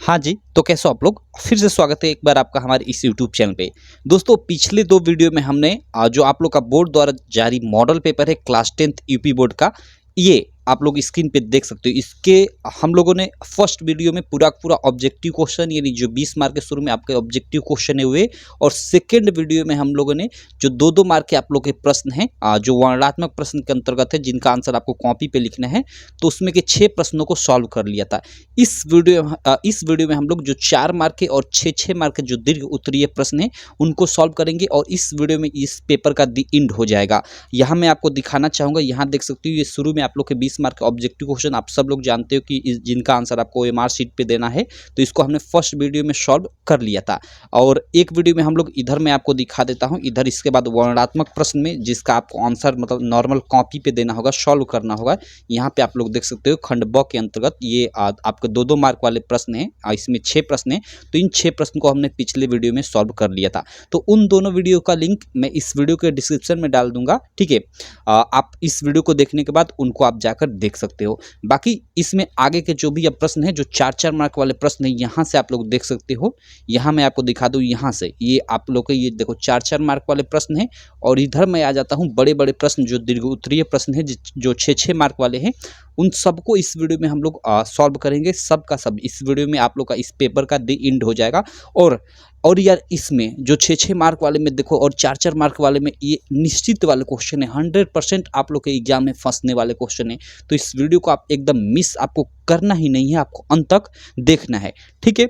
हाँ जी, तो कैसे हो आप लोग? फिर से स्वागत है एक बार आपका हमारे इस यूट्यूब चैनल पे। दोस्तों पिछले 2 वीडियो में हमने जो आप लोग का बोर्ड द्वारा जारी मॉडल पेपर है क्लास 10th यूपी बोर्ड का, ये आप लोग स्क्रीन पे देख सकते हो। इसके हम लोगों ने फर्स्ट वीडियो में पूरा का पूरा ऑब्जेक्टिव क्वेश्चन यानी जो 20 मार्क के शुरू में आपके ऑब्जेक्टिव क्वेश्चन हुए और सेकंड वीडियो में हम लोगों ने जो 2-2 मार्क के आप लोग के प्रश्न हैं जो वर्णनात्मक प्रश्न के अंतर्गत है जिनका आंसर आपको कॉपी पे लिखना है, तो उसमें के 6 प्रश्नों को सॉल्व कर लिया था। इस वीडियो में हम लोग जो 4 मार्क के और 6-6 मार्क के जो दीर्घ उत्तरीय प्रश्न हैं उनको सॉल्व करेंगे और इस वीडियो में इस पेपर का दी एंड हो जाएगा। यहाँ मैं आपको दिखाना चाहूँगा, यहाँ देख सकते हो ये शुरू में आप लोग के 20 मार्क का ऑब्जेक्टिव क्वेश्चन आप सब लोग जानते हो कि जिनका आंसर आपको ओएमआर शीट पे देना है, तो इसको हमने फर्स्ट वीडियो में सॉल्व कर लिया था। और एक वीडियो में हम लोग इधर मैं आपको दिखा देता हूँ, इधर इसके बाद वर्णनात्मक प्रश्न में जिसका आपको आंसर मतलब नॉर्मल कॉपी पे देना होगा, सॉल्व करना होगा। यहाँ पे आप लोग देख सकते हो खंड ब के अंतर्गत ये आपके 2-2 मार्क वाले प्रश्न हैं, इसमें 6 प्रश्न हैं, तो इन 6 प्रश्न को हमने पिछले वीडियो में सॉल्व कर लिया था। तो उन दोनों वीडियो का लिंक मैं इस वीडियो के डिस्क्रिप्शन में डाल दूंगा, ठीक है। आप इस वीडियो को देखने के बाद उनको आप जाकर देख सकते हो। बाकी इसमें आगे के जो भी अब प्रश्न है जो 4-4 मार्क वाले प्रश्न है, यहाँ से आप लोग देख सकते हो। यहाँ मैं आपको दिखा दूँ, यहाँ से ये आप लोग के ये देखो 4-4 मार्क वाले प्रश्न है और इधर मैं आ जाता हूँ बड़े बड़े प्रश्न जो दीर्घ उत्तरीय प्रश्न है जो 6-6 मार्क वाले हैं, उन सबको इस वीडियो में हम लोग सॉल्व करेंगे। सब का सब इस वीडियो में आप लोग का इस पेपर का दी एंड हो जाएगा। और यार इसमें जो 6-6 मार्क वाले में देखो और 4-4 मार्क वाले में ये निश्चित वाले क्वेश्चन है, 100% आप लोग के एग्जाम में फंसने वाले क्वेश्चन है। तो इस वीडियो को आप एकदम मिस आपको करना ही नहीं है, आपको अंत तक देखना है, ठीक है।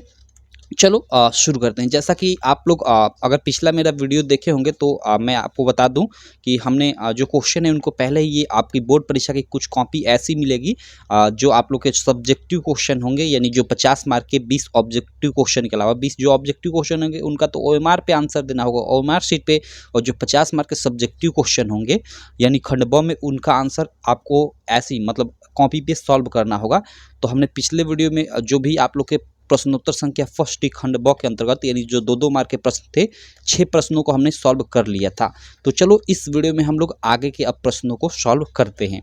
चलो शुरू करते हैं। जैसा कि आप लोग अगर पिछला मेरा वीडियो देखे होंगे तो मैं आपको बता दूं कि हमने जो क्वेश्चन है उनको पहले ही ये आपकी बोर्ड परीक्षा की कुछ कॉपी ऐसी मिलेगी जो आप लोग के सब्जेक्टिव क्वेश्चन होंगे, यानी जो 50 मार्क के 20 ऑब्जेक्टिव क्वेश्चन के अलावा 20 जो ऑब्जेक्टिव क्वेश्चन होंगे उनका तो ओएमआर पे आंसर देना होगा, ओएमआर शीट पे। और जो 50 मार्क के सब्जेक्टिव क्वेश्चन होंगे यानी खंड ब में, उनका आंसर आपको ऐसी मतलब कॉपी पे सॉल्व करना होगा। तो हमने पिछले वीडियो में जो भी आप लोग के प्रश्नोत्तर संख्या फर्स्ट खंड ब के अंतर्गत यानी जो 2-2 मार्क के प्रश्न थे, 6 प्रश्नों को हमने सॉल्व कर लिया था। तो चलो इस वीडियो में हम लोग आगे के अब प्रश्नों को सॉल्व करते हैं।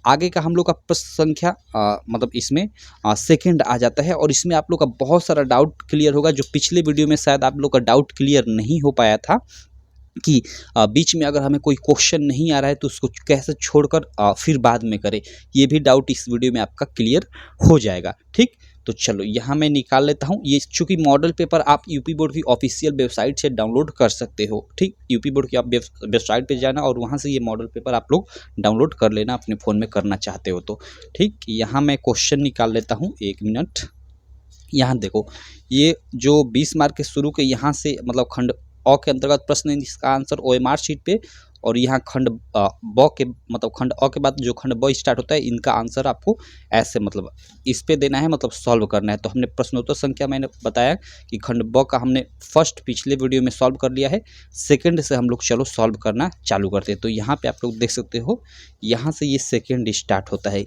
आगे का हम लोग का प्रश्न संख्या मतलब इसमें सेकंड आ जाता है और इसमें आप लोग का बहुत सारा डाउट क्लियर होगा जो पिछले वीडियो में शायद आप लोग का डाउट क्लियर नहीं हो पाया था कि बीच में अगर हमें कोई क्वेश्चन नहीं आ रहा है तो उसको कैसे छोड़कर फिर बाद में करें। ये भी डाउट इस वीडियो में आपका क्लियर हो जाएगा, ठीक। तो चलो यहाँ मैं निकाल लेता हूँ। ये चूंकि मॉडल पेपर आप यूपी बोर्ड की ऑफिशियल वेबसाइट से डाउनलोड कर सकते हो, ठीक। यूपी बोर्ड की आप वेबसाइट पे जाना और वहाँ से ये मॉडल पेपर आप लोग डाउनलोड कर लेना अपने फ़ोन में करना चाहते हो तो, ठीक। यहाँ मैं क्वेश्चन निकाल लेता हूँ, 1 मिनट। यहाँ देखो ये जो 20 मार्क के शुरू के यहाँ से मतलब खंड अ के अंतर्गत प्रश्न है, इसका आंसर ओएमआर शीट पे। और यहाँ खंड ब के मतलब खंड अ के बाद जो खंड ब स्टार्ट होता है, इनका आंसर आपको ऐसे मतलब इस पे देना है, मतलब सॉल्व करना है। तो हमने प्रश्नोत्तर संख्या मैंने बताया कि खंड ब का हमने फर्स्ट पिछले वीडियो में सॉल्व कर लिया है, सेकंड से हम लोग चलो सॉल्व करना चालू करते हैं। तो यहाँ पे आप लोग देख सकते हो, यहाँ से ये सेकेंड स्टार्ट होता है,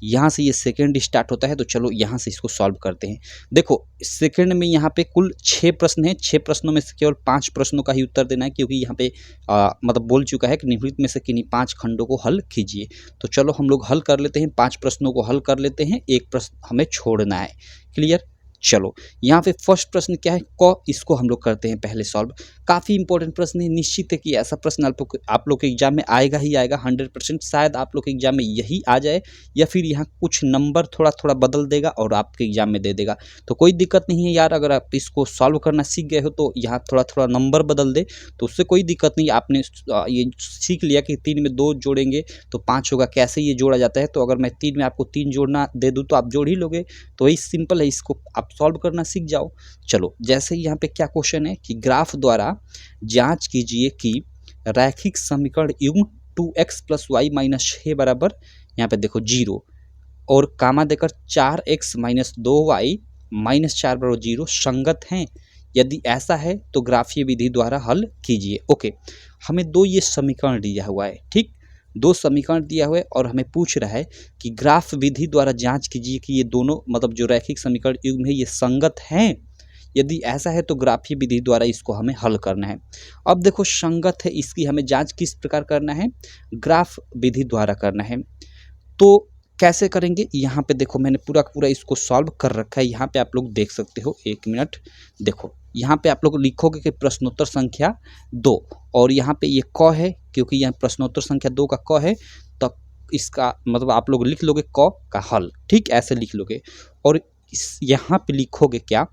यहाँ से ये सेकंड स्टार्ट होता है। तो चलो यहाँ से इसको सॉल्व करते हैं। देखो सेकंड में यहाँ पे कुल 6 प्रश्न हैं, 6 प्रश्नों में से केवल 5 प्रश्नों का ही उत्तर देना है, क्योंकि यहाँ पे मतलब बोल चुका है कि निम्नलिखित में से किन्हीं 5 खंडों को हल कीजिए। तो चलो हम लोग हल कर लेते हैं, 5 प्रश्नों को हल कर लेते हैं, एक प्रश्न हमें छोड़ना है, क्लियर। चलो यहाँ पे फर्स्ट प्रश्न क्या है, क, इसको हम लोग करते हैं पहले सॉल्व। काफ़ी इंपॉर्टेंट प्रश्न है, निश्चित है कि ऐसा प्रश्न आप लोग के एग्जाम में आएगा ही आएगा 100%। शायद आप लोग के एग्जाम में यही आ जाए या फिर यहाँ कुछ नंबर थोड़ा थोड़ा बदल देगा और आपके एग्जाम में दे देगा। तो कोई दिक्कत नहीं है यार, अगर आप इसको सॉल्व करना सीख गए हो तो यहाँ थोड़ा थोड़ा नंबर बदल दे तो उससे कोई दिक्कत नहीं। आपने ये सीख लिया कि 3 में 2 जोड़ेंगे तो 5 होगा, कैसे ये जोड़ा जाता है। तो अगर मैं 3 में आपको 3 जोड़ना दे दूँ तो आप जोड़ ही लोगे। तो वही सिंपल है, इसको आप सॉल्व करना सीख जाओ। चलो जैसे यहाँ पे क्या क्वेश्चन है कि ग्राफ द्वारा जांच कीजिए कि रैखिक समीकरण युग्म 2x + y - 6 बराबर, यहाँ पे देखो 0 और कामा देकर 4x - 2y - 4 बराबर 0 संगत हैं। यदि ऐसा है तो ग्राफीय विधि द्वारा हल कीजिए। ओके, हमें 2 ये समीकरण दिया हुआ है, ठीक। 2 समीकरण दिया हुआ है और हमें पूछ रहा है कि ग्राफ विधि द्वारा जांच कीजिए कि ये दोनों मतलब जो रैखिक समीकरण युग्म है ये संगत हैं। यदि ऐसा है तो ग्राफीय विधि द्वारा इसको हमें हल करना है। अब देखो संगत है, इसकी हमें जांच किस प्रकार करना है, ग्राफ विधि द्वारा करना है। तो कैसे करेंगे यहाँ पे देखो, मैंने पूरा का पूरा इसको सॉल्व कर रखा है। यहाँ पे आप लोग देख सकते हो, 1 मिनट देखो, यहाँ पे आप लोग लिखोगे कि प्रश्नोत्तर संख्या 2, और यहाँ पे ये क है, क्योंकि यहाँ प्रश्नोत्तर संख्या 2 का क है, तो इसका मतलब आप लोग लिख लोगे क का हल, ठीक, ऐसे लिख लोगे। और इस यहाँ पे लिखोगे क्या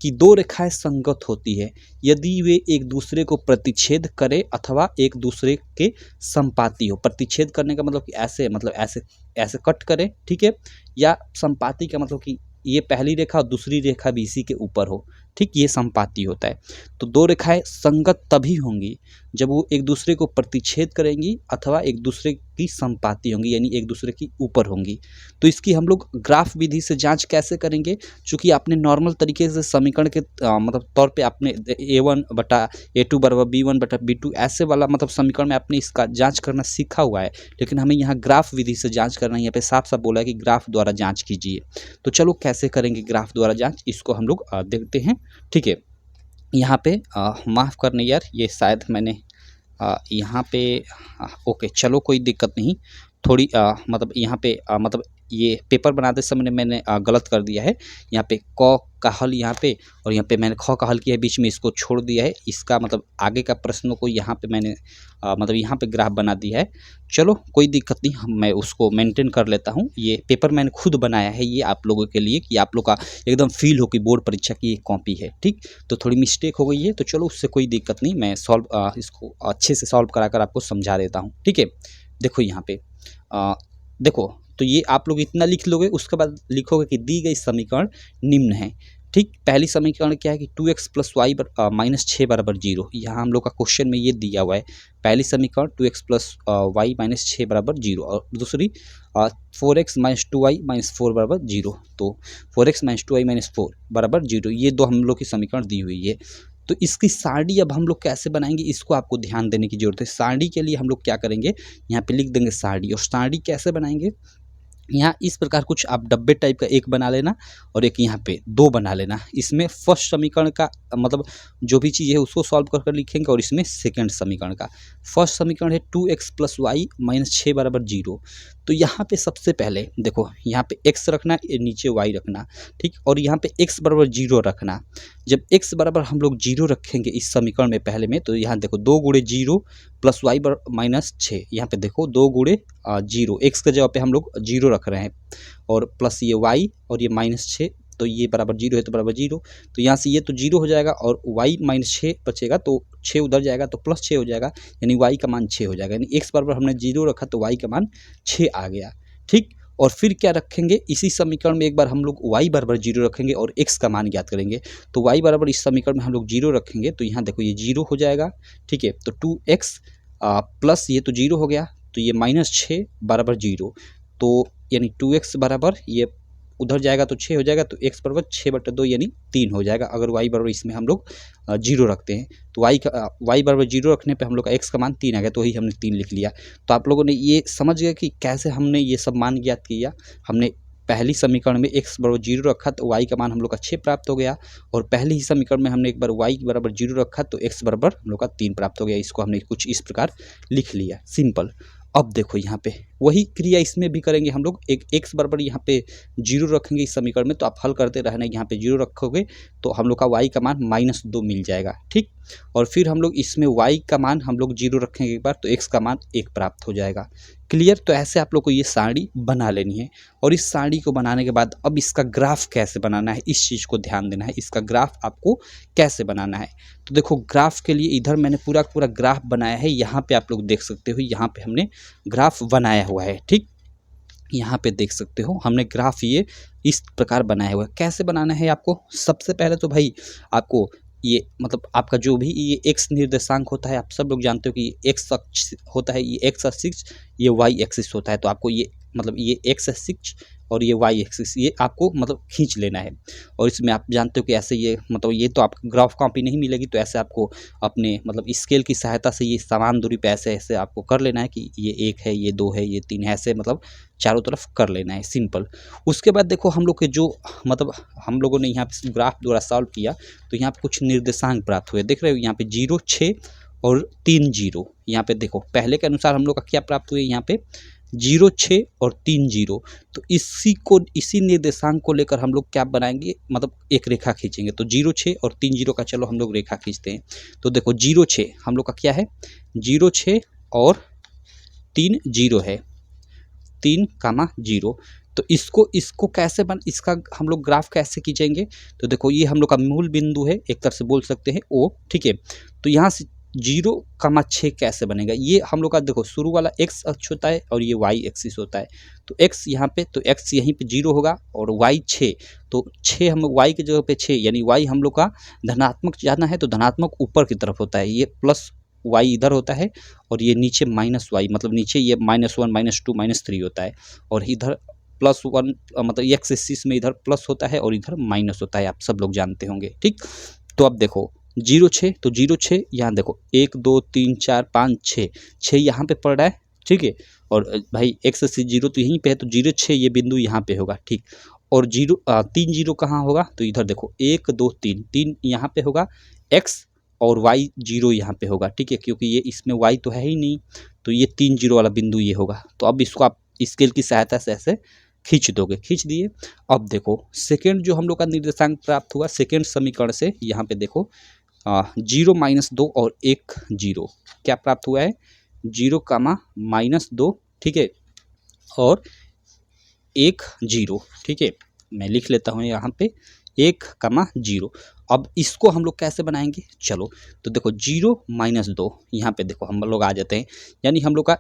कि दो रेखाएं संगत होती है यदि वे एक दूसरे को प्रतिच्छेद करे अथवा एक दूसरे के संपाती हो। प्रतिच्छेद करने का मतलब कि ऐसे, मतलब ऐसे ऐसे कट करे, ठीक है, या संपाती का मतलब कि ये पहली रेखा और दूसरी रेखा भी इसी के ऊपर हो, ठीक, ये संपाती होता है। तो दो रेखाएं संगत तभी होंगी जब वो एक दूसरे को प्रतिच्छेद करेंगी अथवा एक दूसरे की संपाती होंगी, यानी एक दूसरे की ऊपर होंगी। तो इसकी हम लोग ग्राफ विधि से जांच कैसे करेंगे, चूँकि आपने नॉर्मल तरीके से समीकरण के मतलब तौर पे आपने A1 बटा A2 बराबर B1 बटा B2 ऐसे वाला मतलब समीकरण में आपने इसका जांच करना सीखा हुआ है, लेकिन हमें यहाँ ग्राफ विधि से जांच करना है। यहाँ पे साफ साफ बोला है कि ग्राफ द्वारा जांच कीजिए। तो चलो कैसे करेंगे ग्राफ द्वारा जांच, इसको हम लोग देखते हैं, ठीक है। यहाँ पे माफ़ करना यार, ये शायद मैंने यहाँ पे ओके, चलो कोई दिक्कत नहीं, थोड़ी मतलब यहाँ पे मतलब ये पेपर बनाते समय मैंने गलत कर दिया है। यहाँ पे क का हल यहाँ पे, और यहाँ पे मैंने ख का हल किया है, बीच में इसको छोड़ दिया है। इसका मतलब आगे का प्रश्नों को यहाँ पे मैंने मतलब यहाँ पे ग्राफ बना दिया है। चलो कोई दिक्कत नहीं, मैं उसको मेंटेन कर लेता हूँ। ये पेपर मैंने खुद बनाया है, ये आप लोगों के लिए, कि आप लोग का एकदम फील हो कि बोर्ड परीक्षा की एक कॉपी है, ठीक। तो थोड़ी मिस्टेक हो गई है, तो चलो उससे कोई दिक्कत नहीं, मैं इसको अच्छे से सॉल्व करा कर आपको समझा देता हूँ, ठीक है। देखो यहाँ पे देखो, तो ये आप लोग इतना लिख लोगे, उसके बाद लिखोगे कि दी गई समीकरण निम्न है, ठीक। पहली समीकरण क्या है कि 2x प्लस वाई माइनस 6 बराबर 0। यहाँ हम लोग का क्वेश्चन में ये दिया हुआ है, पहली समीकरण 2x प्लस वाई माइनस 6 बराबर 0, और दूसरी 4x माइनस 2y माइनस 4 बराबर 0। तो 4x माइनस 2y माइनस 4 बराबर 0, ये दो हम लोग की समीकरण दी हुई है। तो इसकी सारणी अब हम लोग कैसे बनाएंगे, इसको आपको ध्यान देने की जरूरत है। सारणी के लिए हम लोग क्या करेंगे, यहाँ पे लिख देंगे सारणी। और सारणी कैसे बनाएंगे, यहाँ इस प्रकार कुछ आप डब्बे टाइप का एक बना लेना और एक यहाँ पे 2 बना लेना। इसमें फर्स्ट समीकरण का मतलब जो भी चीज़ है उसको सॉल्व कर कर लिखेंगे, और इसमें सेकंड समीकरण का। फर्स्ट समीकरण है 2x प्लस वाई माइनस 6 बराबर 0। तो यहाँ पे सबसे पहले देखो, यहाँ पे x रखना, नीचे y रखना, ठीक, और यहाँ पे x बराबर 0 रखना। जब x बराबर हम लोग 0 रखेंगे इस समीकरण में पहले में, तो यहाँ देखो 2 गुणे 0 प्लस वाई माइनस 6, यहाँ पे देखो 2 गुणे 0, x के जगह पे हम लोग 0 रख रहे हैं, और प्लस ये y और ये माइनस 6, तो ये बराबर 0 है तो बराबर 0। तो यहाँ से ये तो 0 हो जाएगा, और y माइनस 6 बचेगा, तो 6 उधर जाएगा तो प्लस 6 हो जाएगा, यानी y का मान 6 हो जाएगा। यानी x बराबर हमने 0 रखा तो y का मान 6 आ गया, ठीक। और फिर क्या रखेंगे, इसी समीकरण में एक बार हम लोग y बराबर 0 रखेंगे और x का मान ज्ञात करेंगे। तो y बराबर इस समीकरण में हम लोग 0 रखेंगे, तो यहाँ देखो ये 0 हो जाएगा, ठीक है। तो 2x प्लस ये तो 0 हो गया, तो ये माइनस 6 बराबर 0, तो यानी 2x बराबर ये उधर जाएगा तो 6 हो जाएगा, तो x बराबर 6/2 यानी 3 हो जाएगा। अगर y बराबर इसमें हम लोग 0 रखते हैं, तो y बराबर 0 रखने पे हम लोग का x का मान 3 आ गया, तो वही हमने 3 लिख लिया। तो आप लोगों ने ये समझ गया कि कैसे हमने ये सब मान ज्ञात किया। हमने पहली समीकरण में x बराबर 0 रखा तो y का मान हम लोग का 6 प्राप्त हो गया, और पहले ही समीकरण में हमने एक बार y बराबर 0 रखा तो x बराबर हम लोग का 3 प्राप्त हो गया। इसको हमने कुछ इस प्रकार लिख लिया, सिंपल। अब देखो यहाँ पे वही क्रिया इसमें भी करेंगे हम लोग। एक x बराबर यहाँ पे 0 रखेंगे इस समीकरण में, तो आप हल करते रहना, यहाँ पे 0 रखोगे तो हम लोग का y का मान -2 मिल जाएगा, ठीक। और फिर हम लोग इसमें y का मान हम लोग 0 रखेंगे एक बार, तो x का मान 1 प्राप्त हो जाएगा। क्लियर। तो ऐसे आप लोग को ये सारणी बना लेनी है, और इस सारणी को बनाने के बाद अब इसका ग्राफ कैसे बनाना है, इस चीज़ को ध्यान देना है। इसका ग्राफ आपको कैसे बनाना है, तो देखो ग्राफ के लिए इधर मैंने पूरा पूरा ग्राफ बनाया है। यहाँ पे आप लोग देख सकते हो, यहाँ पे हमने ग्राफ बनाया हुआ है, ठीक। यहाँ पे देख सकते हो हमने ग्राफ ये इस प्रकार बनाया हुआ है। कैसे बनाना है आपको, सबसे पहले तो भाई आपको ये मतलब आपका जो भी ये x निर्देशांक होता है, आप सब लोग जानते हो कि x अक्ष होता है, ये x एक्सिस, ये y एक्सिस होता है। तो आपको ये मतलब ये x एक्सिस और ये y एक्सिस ये आपको मतलब खींच लेना है। और इसमें आप जानते हो कि ऐसे ये मतलब ये तो आपको ग्राफ कॉपी नहीं मिलेगी, तो ऐसे आपको अपने मतलब स्केल की सहायता से ये समान दूरी पे ऐसे ऐसे आपको कर लेना है कि ये 1 है, ये 2 है, ये 3 है, ऐसे मतलब चारों तरफ कर लेना है, सिंपल। उसके बाद देखो हम लोग के जो मतलब हम लोगों ने यहाँ पे ग्राफ द्वारा सॉल्व किया, तो यहाँ पे कुछ निर्देशांक प्राप्त हुए, देख रहे हो यहाँ पे 0, 6 और 3 0। यहाँ पे देखो पहले के अनुसार हम लोग का क्या प्राप्त हुए, यहाँ पे 0 6 और 3 0। तो इसी निर्देशांक को लेकर हम लोग क्या बनाएंगे, मतलब एक रेखा खींचेंगे। तो 0 6 और 3 0 का चलो हम लोग रेखा खींचते हैं। तो देखो 0 6 हम लोग का क्या है, 0 6 और 3 0 है, 3, 0। तो इसको कैसे इसका हम लोग ग्राफ कैसे खींचेंगे। तो देखो ये हम लोग का मूल बिंदु है, एक तरह से बोल सकते हैं ओ, ठीक है। तो यहाँ से 0, 6 कैसे बनेगा, ये हम लोग का देखो शुरू वाला x अक्ष होता है और ये y एक्सिस होता है। तो x यहाँ पे, तो x यहीं पे 0 होगा और y 6, तो 6 हम y की जगह पे 6, यानी y हम लोग का धनात्मक जाना है तो धनात्मक ऊपर की तरफ होता है, ये प्लस y इधर होता है और ये नीचे माइनस y, मतलब नीचे ये -1 -2 -3 होता है और इधर +1, मतलब एक्स एक्सिस में इधर प्लस होता है और इधर माइनस होता है, आप सब लोग जानते होंगे, ठीक। तो अब देखो 0 6, तो 0 6 यहाँ देखो 1 2 3 4 5 6, 6 यहाँ पे पड़ रहा है, ठीक है। और भाई एक्स एक्सिस 0 तो यहीं पे है, तो 0 6 ये बिंदु यहाँ पे होगा, ठीक। और 3 0 कहाँ होगा, तो इधर देखो 1 2 3, 3 यहाँ पे होगा x और y 0 यहाँ पे होगा, ठीक है, क्योंकि ये इसमें y तो है ही नहीं, तो ये 3 0 वाला बिंदु ये होगा। तो अब इसको आप स्केल की सहायता से ऐसे खींच दोगे, खींच दिए। अब देखो सेकेंड जो हम लोग का निर्देशांक प्राप्त हुआ सेकेंड समीकरण से, यहाँ पे देखो 0 -2 और 1 0 क्या प्राप्त हुआ है, 0, -2, ठीक है, और 1 0, ठीक है। मैं लिख लेता हूँ यहाँ पे 1, 0। अब इसको हम लोग कैसे बनाएंगे, चलो। तो देखो 0 -2 यहाँ पे देखो हम लोग आ जाते हैं, यानी हम लोग का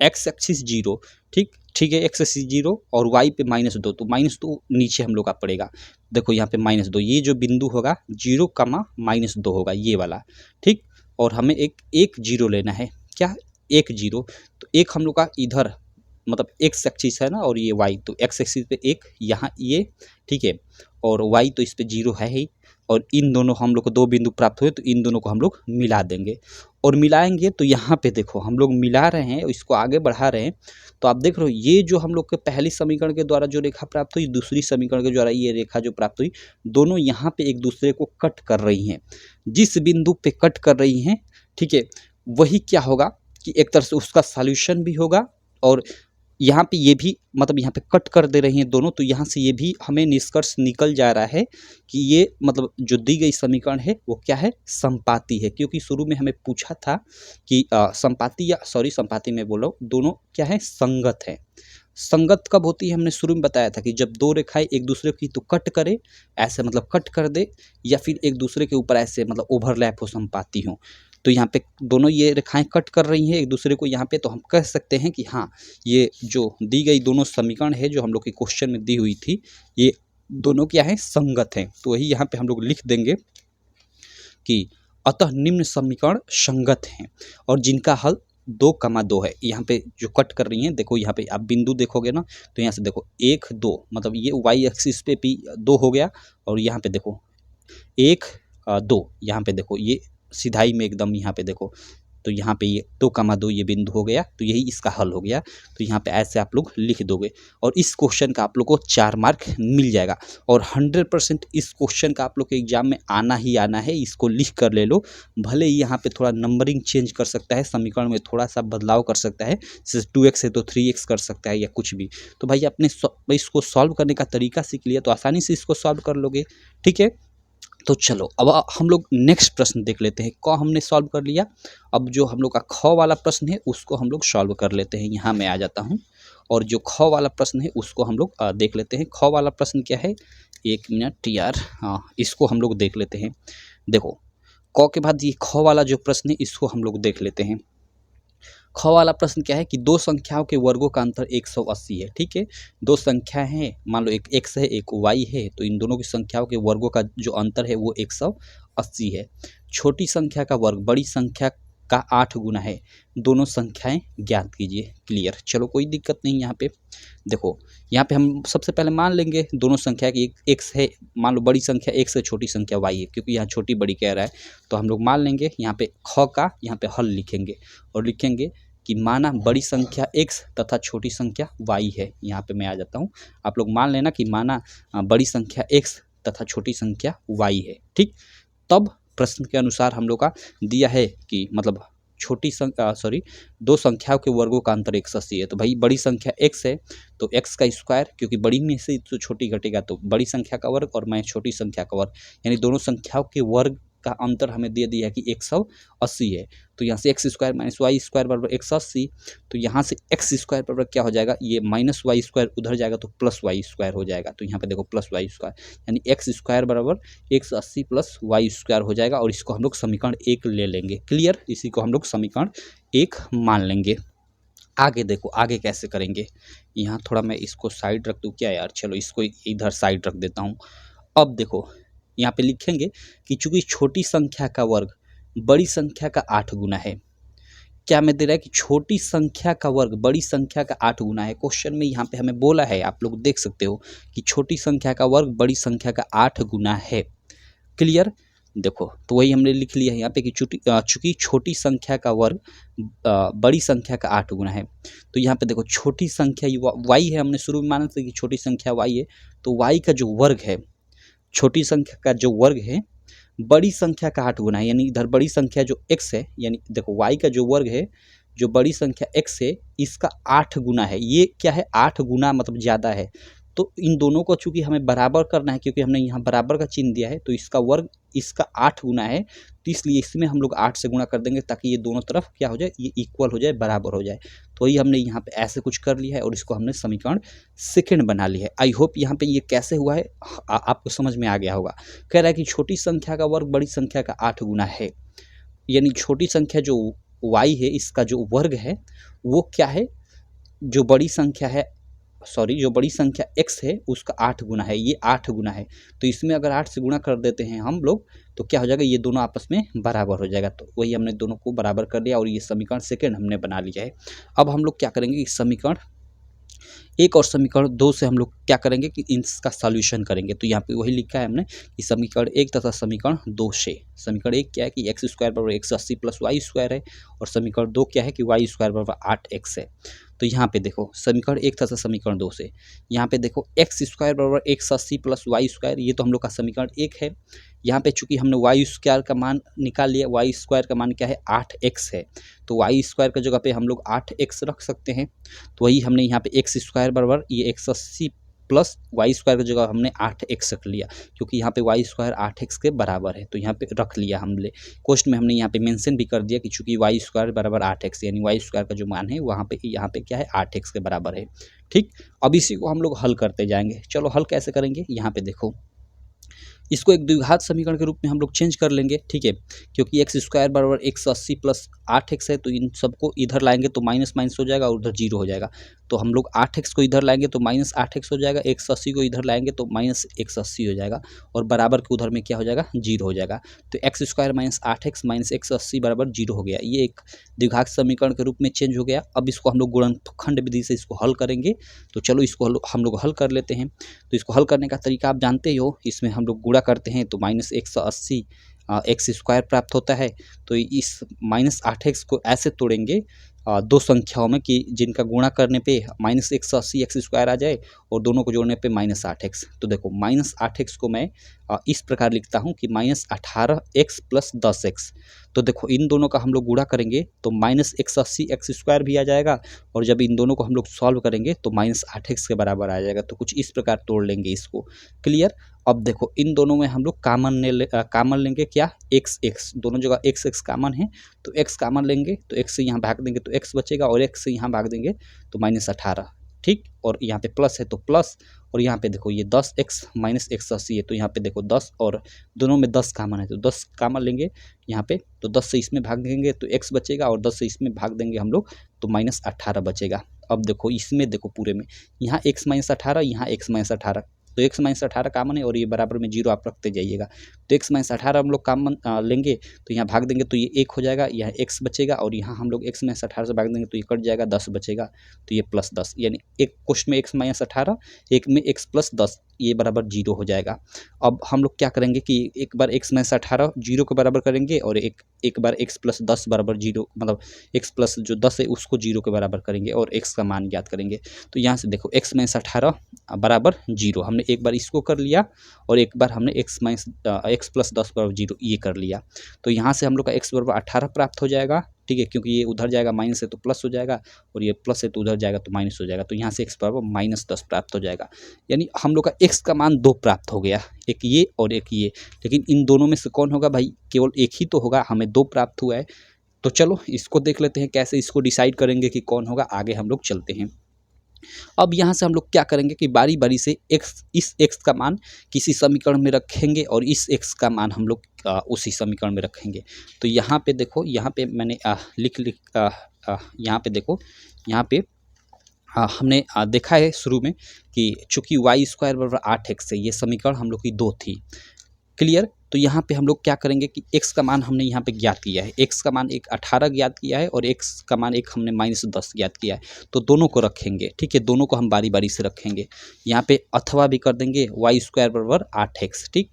एक्स एक्सिस 0, ठीक ठीक है, एक्स एक्सिस 0 और y पे -2, तो -2 नीचे हम लोग का पड़ेगा। देखो यहाँ पे -2, ये जो बिंदु होगा 0, -2 होगा ये वाला, ठीक। और हमें एक 0 लेना है, क्या 1 0, तो एक हम लोग का इधर मतलब एक्स एक्सिस है ना और ये y, तो एक्स एक्सिस पे एक यहाँ ये, ठीक है, और y तो इस पे 0 है ही, और इन दोनों हम लोग को दो बिंदु प्राप्त हुए तो इन दोनों को हम लोग मिला देंगे और मिलाएंगे। तो यहाँ पे देखो हम लोग मिला रहे हैं, इसको आगे बढ़ा रहे हैं, तो आप देख रहे हो ये जो हम लोग के पहली समीकरण के द्वारा जो रेखा प्राप्त हुई, दूसरी समीकरण के द्वारा ये रेखा जो प्राप्त हुई, दोनों यहाँ पे एक दूसरे को कट कर रही हैं। जिस बिंदु पे कट कर रही हैं, ठीक है, वही क्या होगा कि एक तरह से उसका सॉल्यूशन भी होगा, और यहाँ पे ये भी मतलब यहाँ पे कट कर दे रही हैं दोनों, तो यहाँ से ये भी हमें निष्कर्ष निकल जा रहा है कि ये मतलब जो दी गई समीकरण है वो क्या है, संपाती है। क्योंकि शुरू में हमें पूछा था कि संपाती, या सॉरी संपाती में बोलो, दोनों क्या है, संगत है। संगत कब होती है, हमने शुरू में बताया था कि जब दो रेखाएं एक दूसरे की तो कट करे, ऐसे मतलब कट कर दे, या फिर एक दूसरे के ऊपर ऐसे मतलब ओवरलैप हो, संपाती हो। तो यहाँ पे दोनों ये रेखाएं कट कर रही हैं एक दूसरे को यहाँ पे, तो हम कह सकते हैं कि हाँ ये जो दी गई दोनों समीकरण है जो हम लोग के क्वेश्चन में दी हुई थी, ये दोनों क्या है, संगत हैं। तो वही यहाँ पे हम लोग लिख देंगे कि अतः निम्न समीकरण संगत हैं और जिनका हल 2, 2 है। यहाँ पे जो कट कर रही हैं, देखो यहाँ पे आप बिंदु देखोगे ना, तो यहाँ से देखो 1 2, मतलब ये y एक्सिस पे भी 2 हो गया, और यहाँ पे देखो 1 2, यहाँ पे देखो ये सिधाई में एकदम यहाँ पे देखो, तो यहाँ पे ये 2, 2 ये बिंदु हो गया, तो यही इसका हल हो गया। तो यहाँ पे ऐसे आप लोग लिख दोगे और इस क्वेश्चन का आप लोग को 4 मार्क मिल जाएगा, और 100% इस क्वेश्चन का आप लोग के एग्जाम में आना ही आना है। इसको लिख कर ले लो, भले ही यहाँ पे थोड़ा नंबरिंग चेंज कर सकता है, समीकरण में थोड़ा सा बदलाव कर सकता है, जैसे 2x है तो 3x कर सकता है या कुछ भी। तो भाई अपने इसको सॉल्व करने का तरीका सीख लिया तो आसानी से इसको सॉल्व कर लोगे, ठीक है। तो चलो अब हम लोग नेक्स्ट प्रश्न देख लेते हैं। क हमने सॉल्व कर लिया, अब जो हम लोग का ख वाला प्रश्न है उसको हम लोग सॉल्व कर लेते हैं। यहाँ मैं आ जाता हूँ और जो ख वाला प्रश्न है उसको हम लोग देख लेते हैं। ख वाला प्रश्न क्या है, 1 मिनट यार, हाँ इसको हम लोग देख लेते हैं। देखो क के बाद ये ख वाला जो प्रश्न है इसको हम लोग देख लेते हैं। ख वाला प्रश्न क्या है कि दो संख्याओं के वर्गों का अंतर 180 है, ठीक है। दो संख्या हैं, मान लो एक x है एक y है, तो इन दोनों की संख्याओं के वर्गों का जो अंतर है वो 180 है। छोटी संख्या का वर्ग बड़ी संख्या का 8 गुना है, दोनों संख्याएं ज्ञात कीजिए। क्लियर, चलो कोई दिक्कत नहीं। यहाँ पे देखो, यहाँ पे हम सबसे पहले मान लेंगे दोनों संख्या की x है, मान लो बड़ी संख्या x है, छोटी संख्या y है, क्योंकि यहाँ छोटी बड़ी कह रहा है तो हम लोग मान लेंगे। यहाँ पे ख का यहाँ पे हल लिखेंगे और लिखेंगे कि माना बड़ी संख्या x तथा छोटी संख्या y है। यहाँ पे मैं आ जाता हूँ, आप लोग मान लेना कि माना बड़ी संख्या x तथा छोटी संख्या y है, ठीक। तब प्रश्न के अनुसार हम लोग का दिया है कि मतलब दो संख्याओं के वर्गों का अंतर 180 है। तो भाई बड़ी संख्या x है तो x का स्क्वायर, क्योंकि बड़ी में से तो छोटी घटेगा तो बड़ी संख्या का वर्ग और मैं छोटी संख्या का वर्ग, यानी दोनों संख्याओं के वर्ग का अंतर हमें दे दिया है कि 180 है। तो यहाँ से x square minus y square बराबर 180। तो यहाँ से एक्स स्क्वायर बराबर क्या हो जाएगा, ये माइनस वाई स्क्वायर उधर जाएगा तो प्लस वाई स्क्वायर हो जाएगा। तो यहाँ पे देखो प्लस वाई स्क्वायर, यानी एक्स स्क्वायर बराबर 180 प्लस वाई स्क्वायर हो जाएगा, और इसको हम लोग समीकरण 1 ले लेंगे। क्लियर, इसी को हम लोग समीकरण 1 मान लेंगे। आगे देखो आगे कैसे करेंगे, यहाँ थोड़ा मैं इसको साइड रख दूँ क्या यार, चलो इसको इधर साइड रख देता हूँ। अब देखो यहाँ पे लिखेंगे कि चूंकि छोटी संख्या का वर्ग बड़ी संख्या का 8 गुना है। क्या मैं दे रहा है कि छोटी संख्या का वर्ग बड़ी संख्या का 8 गुना है। क्वेश्चन में यहाँ पे हमें बोला है, आप लोग देख सकते हो कि छोटी संख्या का वर्ग बड़ी संख्या का 8 गुना है। क्लियर, देखो तो वही हमने लिख लिया है यहाँ पे कि चूंकि छोटी संख्या का वर्ग बड़ी संख्या का 8 गुना है। तो यहाँ पे देखो छोटी संख्या y है, हमने शुरू में माना था कि छोटी संख्या y है, तो y का जो वर्ग है, छोटी संख्या का जो वर्ग है बड़ी संख्या का 8 गुना है, यानी इधर बड़ी संख्या जो x है, यानी देखो y का जो वर्ग है जो बड़ी संख्या x है इसका 8 गुना है। ये क्या है, 8 गुना मतलब ज़्यादा है। तो इन दोनों को चूंकि हमें बराबर करना है, क्योंकि हमने यहाँ बराबर का चिन्ह दिया है, तो इसका वर्ग इसका 8 गुना है, तो इसलिए इसमें हम लोग 8 से गुणा कर देंगे ताकि ये दोनों तरफ क्या हो जाए, ये इक्वल हो जाए, बराबर हो जाए। तो ये हमने यहाँ पे ऐसे कुछ कर लिया है और इसको हमने समीकरण सेकंड बना लिया है। आई होप यहाँ पे ये कैसे हुआ है आपको समझ में आ गया होगा। कह रहा है कि छोटी संख्या का वर्ग बड़ी संख्या का 8 गुना है, यानी छोटी संख्या जो y है इसका जो वर्ग है वो क्या है, जो बड़ी संख्या है जो बड़ी संख्या x है उसका 8 गुना है, ये 8 गुना है। तो इसमें अगर 8 से गुणा कर देते हैं हम लोग तो क्या हो जाएगा, ये दोनों आपस में बराबर हो जाएगा। तो वही हमने दोनों को बराबर कर दिया और ये समीकरण सेकंड हमने बना लिया है। अब हम लोग क्या करेंगे, इस समीकरण 1 और समीकरण 2 से हम लोग क्या करेंगे कि इसका सॉल्यूशन करेंगे। तो यहाँ पे वही लिखा है हमने कि समीकरण 1 तथा समीकरण 2 से, समीकरण 1 क्या है कि एक्स स्क्वायर बराबर 180 प्लस वाई स्क्वायर है, और समीकरण 2 क्या है कि वाई स्क्वायर बराबर 8x है। तो यहाँ पे देखो समीकरण 1 तथा समीकरण 2 से, यहाँ पे देखो एक्स स्क्वायर बराबर 180 प्लस वाई स्क्वायर, ये तो हम लोग का समीकरण 1 है। यहाँ पे चूंकि हमने वाई स्क्वायर का मान निकाल लिया, वाई स्क्वायर का मान क्या है 8x है, तो वाई स्क्वायर की जगह पे हम लोग 8x रख सकते हैं। तो वही हमने यहाँ पे एक्स स्क्वायर बराबर ये 180 प्लस वाई स्क्वायर की जगह हमने 8x रख लिया, क्योंकि यहाँ पे वाई स्क्वायर 8x के बराबर है, तो यहाँ पे रख लिया हमने। क्वेश्चन में हमने यहाँ पे मेंशन भी कर दिया कि चूंकि वाई स्क्वायर बराबर 8x, यानी वाई स्क्वायर का जो मान है वहाँ पे यहाँ पे क्या है 8x के बराबर है। ठीक, अब इसी को हम लोग हल करते जाएंगे। चलो हल कैसे करेंगे, यहाँ पे देखो इसको एक द्विघात समीकरण के रूप में हम लोग चेंज कर लेंगे। ठीक है, क्योंकि एक्स स्क्वायर बराबर 180 प्लस 8x है, तो इन सबको इधर लाएंगे तो माइनस माइनस हो जाएगा और उधर जीरो हो जाएगा। तो हम लोग 8x को इधर लाएंगे तो माइनस 8x हो जाएगा, 180 को इधर लाएंगे तो माइनस 180 हो जाएगा, और बराबर के उधर में क्या हो जाएगा, जीरो हो जाएगा। तो x square minus 8x minus 180 बराबर जीरो हो गया। ये एक द्विघात समीकरण के रूप में चेंज हो गया। अब इसको हम लोग गुणनखंड विधि से इसको हल करेंगे। तो चलो इसको हम लोग हल कर लेते हैं। तो इसको हल करने का तरीका आप जानते ही हो, इसमें हम लोग गुणा करते हैं तो माइनस 180 एक्स स्क्वायर प्राप्त होता है। तो इस माइनस 8x को ऐसे तोड़ेंगे दो संख्याओं में कि जिनका गुणा करने पे माइनस 180 एक्स स्क्वायर आ जाए और दोनों को जोड़ने पे माइनस 8x। तो देखो माइनस 8x को मैं इस प्रकार लिखता हूँ कि माइनस 18x प्लस 10x। तो देखो इन दोनों का हम लोग गुणा करेंगे तो माइनस 180 एक्स स्क्वायर भी आ जाएगा, और जब इन दोनों को हम लोग सॉल्व करेंगे तो माइनस 8x के बराबर आ जाएगा। तो कुछ इस प्रकार तोड़ लेंगे इसको। क्लियर, अब देखो इन दोनों में हम लोग कामन लेंगे क्या, x दोनों जगह x कामन है, तो x कामन लेंगे तो x से यहाँ भाग देंगे तो x बचेगा, और x से यहाँ भाग देंगे तो माइनस 18। ठीक, और यहाँ पे प्लस है तो प्लस, और यहाँ पे देखो ये 10x माइनस 180 है, तो यहाँ पे देखो 10 और दोनों में 10 कामन है तो 10 कामन लेंगे यहाँ पे, तो 10 से इसमें भाग देंगे तो x बचेगा, और 10 से इसमें भाग देंगे हम लोग तो माइनस 18 बचेगा। अब देखो इसमें देखो पूरे में यहाँ x माइनस 18, यहाँ x माइनस 18, तो x माइनस 18 कामन है और ये बराबर में जीरो आप रखते जाइएगा। तो x माइनस 18 हम लोग कामन लेंगे तो यहाँ भाग देंगे तो ये 1 हो जाएगा, यहाँ x बचेगा, और यहाँ हम लोग x माइनस 18 से भाग देंगे तो ये कट जाएगा, 10 बचेगा, तो ये प्लस 10, यानी एक क्वेश्चन में x माइनस 18, एक में x प्लस 10, ये बराबर जीरो हो जाएगा। अब हम लोग क्या करेंगे कि एक बार x माइनस 18 जीरो के बराबर करेंगे, और एक बार x प्लस 10 बराबर जीरो, मतलब x प्लस जो 10 है उसको जीरो के बराबर करेंगे और x का मान ज्ञात करेंगे। तो यहाँ से देखो x माइनस 18 बराबर जीरो, हमने एक बार इसको कर लिया और एक बार हमने x x प्लस 10 बराबर 0 ये कर लिया। तो यहाँ से हम लोग का x बराबर 18 प्राप्त हो जाएगा, ठीक है, क्योंकि ये उधर जाएगा माइनस है तो प्लस हो जाएगा, और ये प्लस है तो उधर जाएगा तो माइनस हो जाएगा। तो यहाँ से x बराबर -10 प्राप्त हो जाएगा। यानी हम लोग का x का मान 2 प्राप्त हो गया, एक ये और एक ये। लेकिन इन दोनों में से कौन होगा भाई, केवल एक ही तो होगा, हमें 2 प्राप्त हुआ है। तो चलो इसको देख लेते हैं कैसे इसको डिसाइड करेंगे कि कौन होगा, आगे हम लोग चलते हैं। अब यहाँ से हम लोग क्या करेंगे कि बारी बारी से इस x का मान किसी समीकरण में रखेंगे और इस x का मान हम लोग उसी समीकरण में रखेंगे। तो यहाँ पे देखो, यहाँ पे मैंने यहाँ पे देखो, यहाँ पे हमने देखा है शुरू में कि चूंकि y² बराबर 8x है, ये समीकरण हम लोग की 2 थी, क्लियर। तो यहाँ पे हम लोग क्या करेंगे कि x का मान हमने यहाँ पे ज्ञात किया है, x का मान एक 18 ज्ञात किया है और x का मान एक हमने -10 ज्ञात किया है। तो दोनों को रखेंगे, ठीक है, दोनों को हम बारी बारी से रखेंगे। यहाँ पे अथवा भी कर देंगे, y² बराबर 8x, ठीक।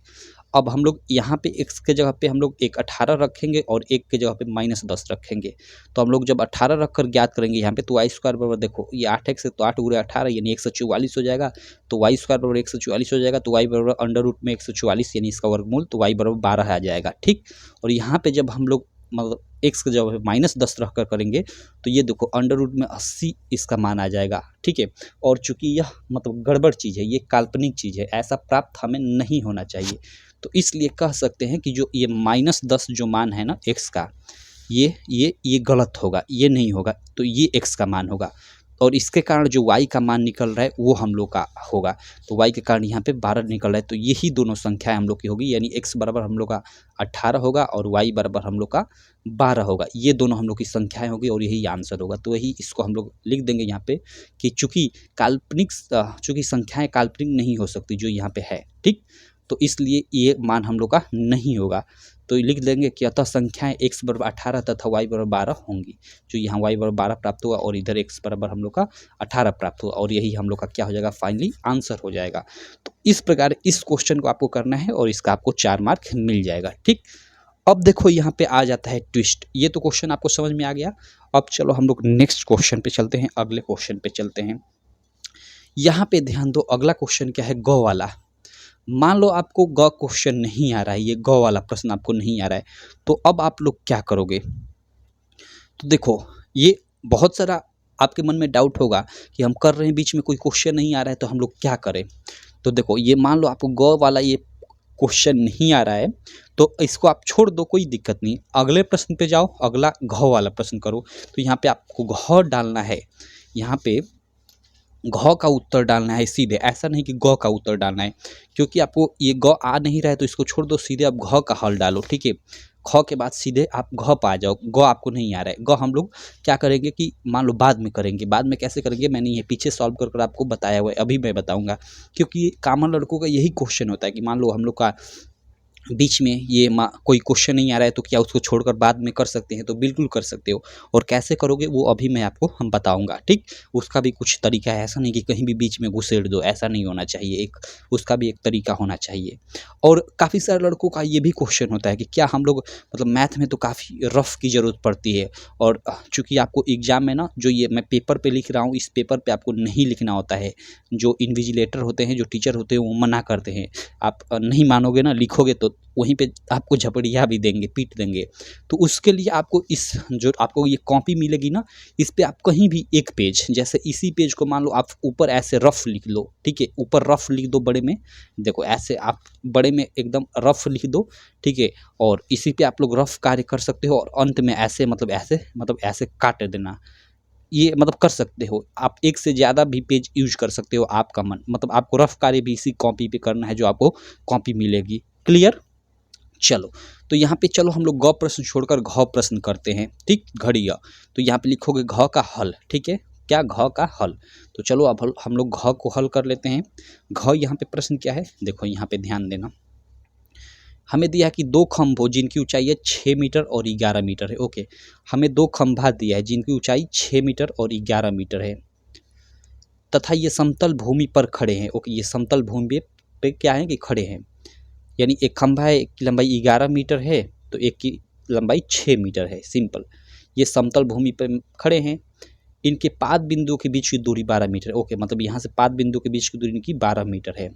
अब हम लोग यहाँ पे x के जगह पे हम लोग एक 18 रखेंगे और एक के जगह पे -10 रखेंगे। तो हम लोग जब 18 रख कर ज्ञात करेंगे यहाँ पे, तो y² बराबर देखो ये 8x है तो 8 × 18 यानी 144 हो जाएगा। तो y² बराबर 144 हो जाएगा। तो y बराबर अंडर रूट में 144 यानी इसका वर्गमूल, तो y बराबर 12 आ जाएगा, ठीक। और यहाँ पे जब हम लोग मतलब x के जगह पे -10 रख कर करेंगे तो ये देखो अंडर रूट में 80 इसका मान आ जाएगा, ठीक है। और चूंकि यह मतलब गड़बड़ चीज़ है, ये काल्पनिक चीज़ है, ऐसा प्राप्त हमें नहीं होना चाहिए। तो इसलिए कह सकते हैं कि जो ये -10 जो मान है ना x का, ये गलत होगा, ये नहीं होगा, तो ये x का मान होगा। और इसके कारण जो y का मान निकल रहा है वो हम लोग का होगा। तो y के कारण यहाँ पे 12 निकल रहा है। तो यही दोनों संख्याएं हम लोग की होगी, यानी x बराबर हम लोग का 18 होगा और y बराबर हम लोग का 12 होगा। ये दोनों हम लोग की संख्याएं होगी और यही आंसर होगा। तो यही इसको हम लोग लिख देंगे यहाँ पे कि चूंकि संख्याएं काल्पनिक नहीं हो सकती जो यहाँ पे है, ठीक। तो इसलिए ये मान हम लोग का नहीं होगा। तो लिख देंगे कि अतः संख्याएं x बराबर 18 तथा y बराबर 12 होंगी। जो यहाँ y बराबर 12 प्राप्त हुआ और इधर x बराबर हम लोग का 18 प्राप्त हुआ, और यही हम लोग का क्या हो जाएगा, फाइनली आंसर हो जाएगा। तो इस प्रकार इस क्वेश्चन को आपको करना है और इसका आपको 4 मार्क मिल जाएगा, ठीक। अब देखो यहाँ पे आ जाता है ट्विस्ट। ये तो क्वेश्चन आपको समझ में आ गया। अब चलो हम लोग नेक्स्ट क्वेश्चन पे चलते हैं, अगले क्वेश्चन पे चलते हैं। यहाँ पे ध्यान दो, अगला क्वेश्चन क्या है, ग वाला। मान लो आपको ग क्वेश्चन नहीं आ रहा है, ये ग वाला प्रश्न आपको नहीं आ रहा है, तो अब आप लोग क्या करोगे। तो देखो ये बहुत सारा आपके मन में डाउट होगा कि हम कर रहे हैं, बीच में कोई क्वेश्चन नहीं आ रहा है तो हम लोग क्या करें। तो देखो ये मान लो आपको ग वाला ये क्वेश्चन नहीं आ रहा है तो इसको आप छोड़ दो, कोई दिक्कत नहीं। अगले प्रश्न पे जाओ, अगला घ वाला प्रश्न करो। तो यहाँ पे आपको घ डालना है, यहाँ पे घ का उत्तर डालना है सीधे, ऐसा नहीं कि ग का उत्तर डालना है, क्योंकि आपको ये ग आ नहीं रहा है तो इसको छोड़ दो, सीधे आप घ का हल डालो, ठीक है। ख के बाद सीधे आप घ पा जाओ, ग आपको नहीं आ रहा है। ग हम लोग क्या करेंगे कि मान लो बाद में करेंगे, बाद में कैसे करेंगे मैंने ये पीछे सॉल्व कर आपको बताया हुआ है, अभी मैं बताऊंगा। क्योंकि कॉमन लड़कों का यही क्वेश्चन होता है कि मान लो हम लोग का बीच में ये कोई क्वेश्चन नहीं आ रहा है तो क्या उसको छोड़कर बाद में कर सकते हैं, तो बिल्कुल कर सकते हो। और कैसे करोगे वो अभी मैं आपको बताऊंगा, ठीक। उसका भी कुछ तरीका है, ऐसा नहीं कि कहीं भी बीच में घुसेड़ दो, ऐसा नहीं होना चाहिए, उसका भी एक तरीका होना चाहिए। और काफ़ी सारे लड़कों का ये भी क्वेश्चन होता है कि क्या हम लोग मतलब मैथ में तो काफ़ी रफ की ज़रूरत पड़ती है, और चूँकि आपको एग्ज़ाम में ना जो ये मैं पेपर पर लिख रहा हूँ, इस पेपर पर आपको नहीं लिखना होता है। जो इन्विजिलेटर होते हैं, जो टीचर होते हैं, वो मना करते हैं। आप नहीं मानोगे ना, लिखोगे तो वहीं पे आपको झपड़िया भी देंगे, पीट देंगे। तो उसके लिए आपको जो आपको ये कॉपी मिलेगी ना, इस पे आप कहीं भी एक पेज, जैसे इसी पेज को मान लो आप ऊपर ऐसे रफ लिख लो, ठीक है, ऊपर रफ लिख दो बड़े में, देखो ऐसे आप बड़े में एकदम रफ लिख दो, ठीक है। और इसी पे आप लोग रफ कार्य कर सकते हो, और अंत में ऐसे मतलब ऐसे काट देना, ये मतलब कर सकते हो। आप एक से ज़्यादा भी पेज यूज कर सकते हो, आपका मन, मतलब आपको रफ कार्य भी इसी कॉपी पे करना है जो आपको कॉपी मिलेगी, क्लियर। चलो तो यहाँ पे चलो हम लोग ग प्रश्न छोड़कर घ प्रश्न करते हैं, ठीक, घड़िया। तो यहाँ पे लिखोगे घ का हल, ठीक है, क्या, घ का हल। तो चलो अब हम लोग घ को हल कर लेते हैं। घ यहाँ पे प्रश्न क्या है, देखो यहाँ पे ध्यान देना। हमें दिया है कि 2 खंभ हो जिनकी ऊंचाई है 6 मीटर और 11 मीटर है, ओके। हमें 2 खंभा दिया है जिनकी ऊंचाई 6 मीटर और 11 मीटर है, तथा ये समतल भूमि पर खड़े हैं, ओके। ये समतल भूमि पे क्या है कि खड़े हैं, यानी एक खंभा है, एक की लंबाई 11 मीटर है तो एक की लंबाई 6 मीटर है, सिंपल। ये समतल भूमि पर खड़े हैं, इनके पाद बिंदुओं के बीच की दूरी 12 मीटर है, ओके। मतलब यहाँ से पाद बिंदु के बीच की दूरी इनकी 12 मीटर है।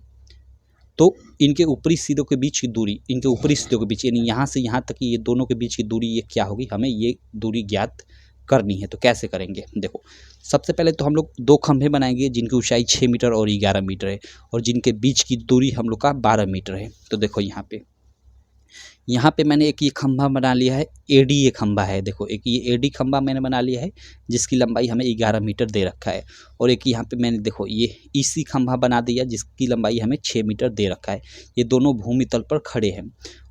तो इनके ऊपरी सिरों के बीच की दूरी, इनके ऊपरी सिरों के बीच यानी यहाँ से यहाँ तक की ये दोनों के बीच की दूरी ये क्या होगी, हमें ये दूरी ज्ञात करनी है। तो कैसे करेंगे, देखो सबसे पहले तो हम लोग दो खंभे बनाएंगे जिनकी ऊंचाई 6 मीटर और 11 मीटर है और जिनके बीच की दूरी हम लोग का 12 मीटर है। तो देखो यहाँ पे मैंने एक ये खंभा बना लिया है, एडी ये खंभा है, देखो एक ये एडी खंभा मैंने बना लिया है जिसकी लंबाई हमें 11 मीटर दे रखा है। और एक यहाँ पे मैंने देखो ये ईसी खंभा बना दिया जिसकी लंबाई हमें 6 मीटर दे रखा है। ये दोनों भूमि तल पर खड़े हैं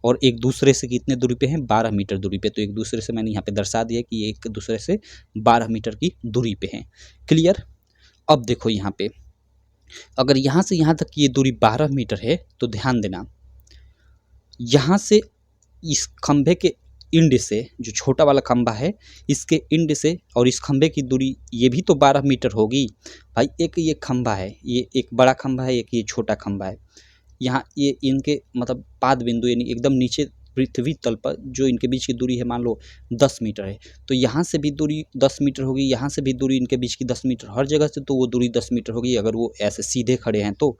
और एक दूसरे से कितने दूरी पे हैं, 12 मीटर दूरी पे। तो एक दूसरे से मैंने यहाँ पे दर्शा दिया कि ये एक दूसरे से 12 मीटर की दूरी पे हैं। क्लियर। अब देखो यहाँ पे अगर यहाँ से यहाँ तक की ये दूरी 12 मीटर है तो ध्यान देना, यहाँ से इस खंभे के इंड से, जो छोटा वाला खंभा है इसके इंड से और इस खंभे की दूरी ये भी तो 12 मीटर होगी भाई। एक ये खंभा है, ये एक बड़ा खंभा है, एक ये छोटा खंभा है। यहाँ ये इनके मतलब पाद बिंदु यानी एकदम नीचे पृथ्वी तल पर जो इनके बीच की दूरी है मान लो 10 मीटर है, तो यहाँ से भी दूरी 10 मीटर होगी, यहाँ से भी दूरी इनके बीच की 10 मीटर, हर जगह से तो वो दूरी 10 मीटर होगी अगर वो ऐसे सीधे खड़े हैं तो।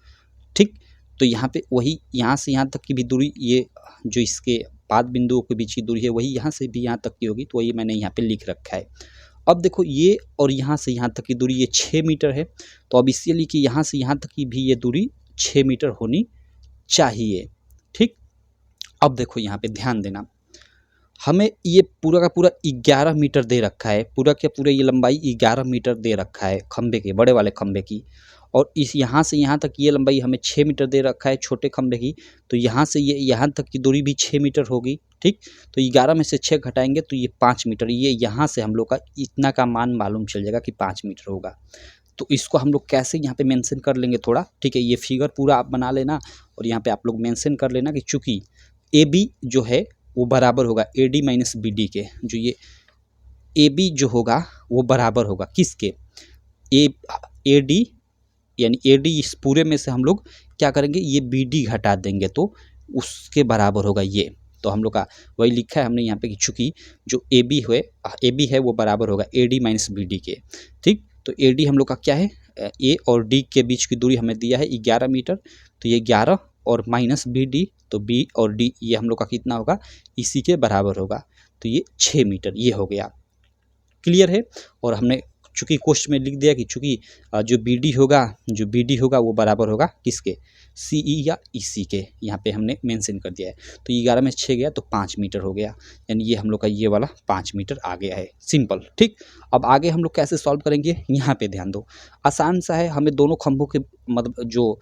ठीक, तो यहाँ पे वही यहाँ से यहाँ तक की भी दूरी, ये जो इसके पाद बिंदुओं के बीच की दूरी है वही यहाँ से भी यहाँ तक की होगी, तो वही मैंने यहाँ पे लिख रखा है। अब देखो ये और यहाँ से यहाँ तक की दूरी ये 6 मीटर है, तो अब इसलिए कि यहाँ से यहाँ तक की भी ये दूरी 6 मीटर होनी चाहिए। ठीक, अब देखो यहाँ पे ध्यान देना, हमें ये पूरा का पूरा 11 मीटर दे रखा है, पूरा का पूरा ये लंबाई 11 मीटर दे रखा है खंभे के, बड़े वाले खंभे की। और इस यहाँ से यहाँ तक ये लंबाई हमें 6 मीटर दे रखा है छोटे खंभे की, तो यहाँ से ये यहाँ तक की दूरी भी 6 मीटर होगी। ठीक, तो 11 में से 6 घटाएंगे तो ये 5 मीटर, ये यहाँ से हम लोग का इतना का मान मालूम चल जाएगा कि 5 मीटर होगा। तो इसको हम लोग कैसे यहाँ पे मेंशन कर लेंगे थोड़ा, ठीक है, ये फिगर पूरा आप बना लेना और यहाँ पे आप लोग मेंशन कर लेना कि चूँकि ए बी जो है वो बराबर होगा A D minus B D के, जो ये ए बी जो होगा वो बराबर होगा किसके, ए डी यानी ए डी, इस पूरे में से हम लोग क्या करेंगे ये बी डी घटा देंगे तो उसके बराबर होगा ये। तो हम लोग का वही लिखा है हमने यहाँ पे कि चूँकि जो ए बी है वो बराबर होगा A D minus B D के। ठीक, तो ए डी हम लोग का क्या है, ए और डी के बीच की दूरी हमें दिया है 11 मीटर, तो ये 11 और माइनस बी डी, तो बी और डी ये हम लोग का कितना होगा, इसी के बराबर होगा, तो ये 6 मीटर ये हो गया। क्लियर है। और हमने चूँकि क्वेश्चन में लिख दिया कि चूँकि जो बी डी होगा वो बराबर होगा किसके, सी ई या ई सी के, यहाँ पे हमने मेंशन कर दिया है। तो 11 में 6 गया तो 5 मीटर हो गया, यानी ये हम लोग का ये वाला 5 मीटर आ गया है, सिंपल। ठीक, अब आगे हम लोग कैसे सॉल्व करेंगे, यहाँ पे ध्यान दो, आसान सा है। हमें दोनों खंभों के मतलब जो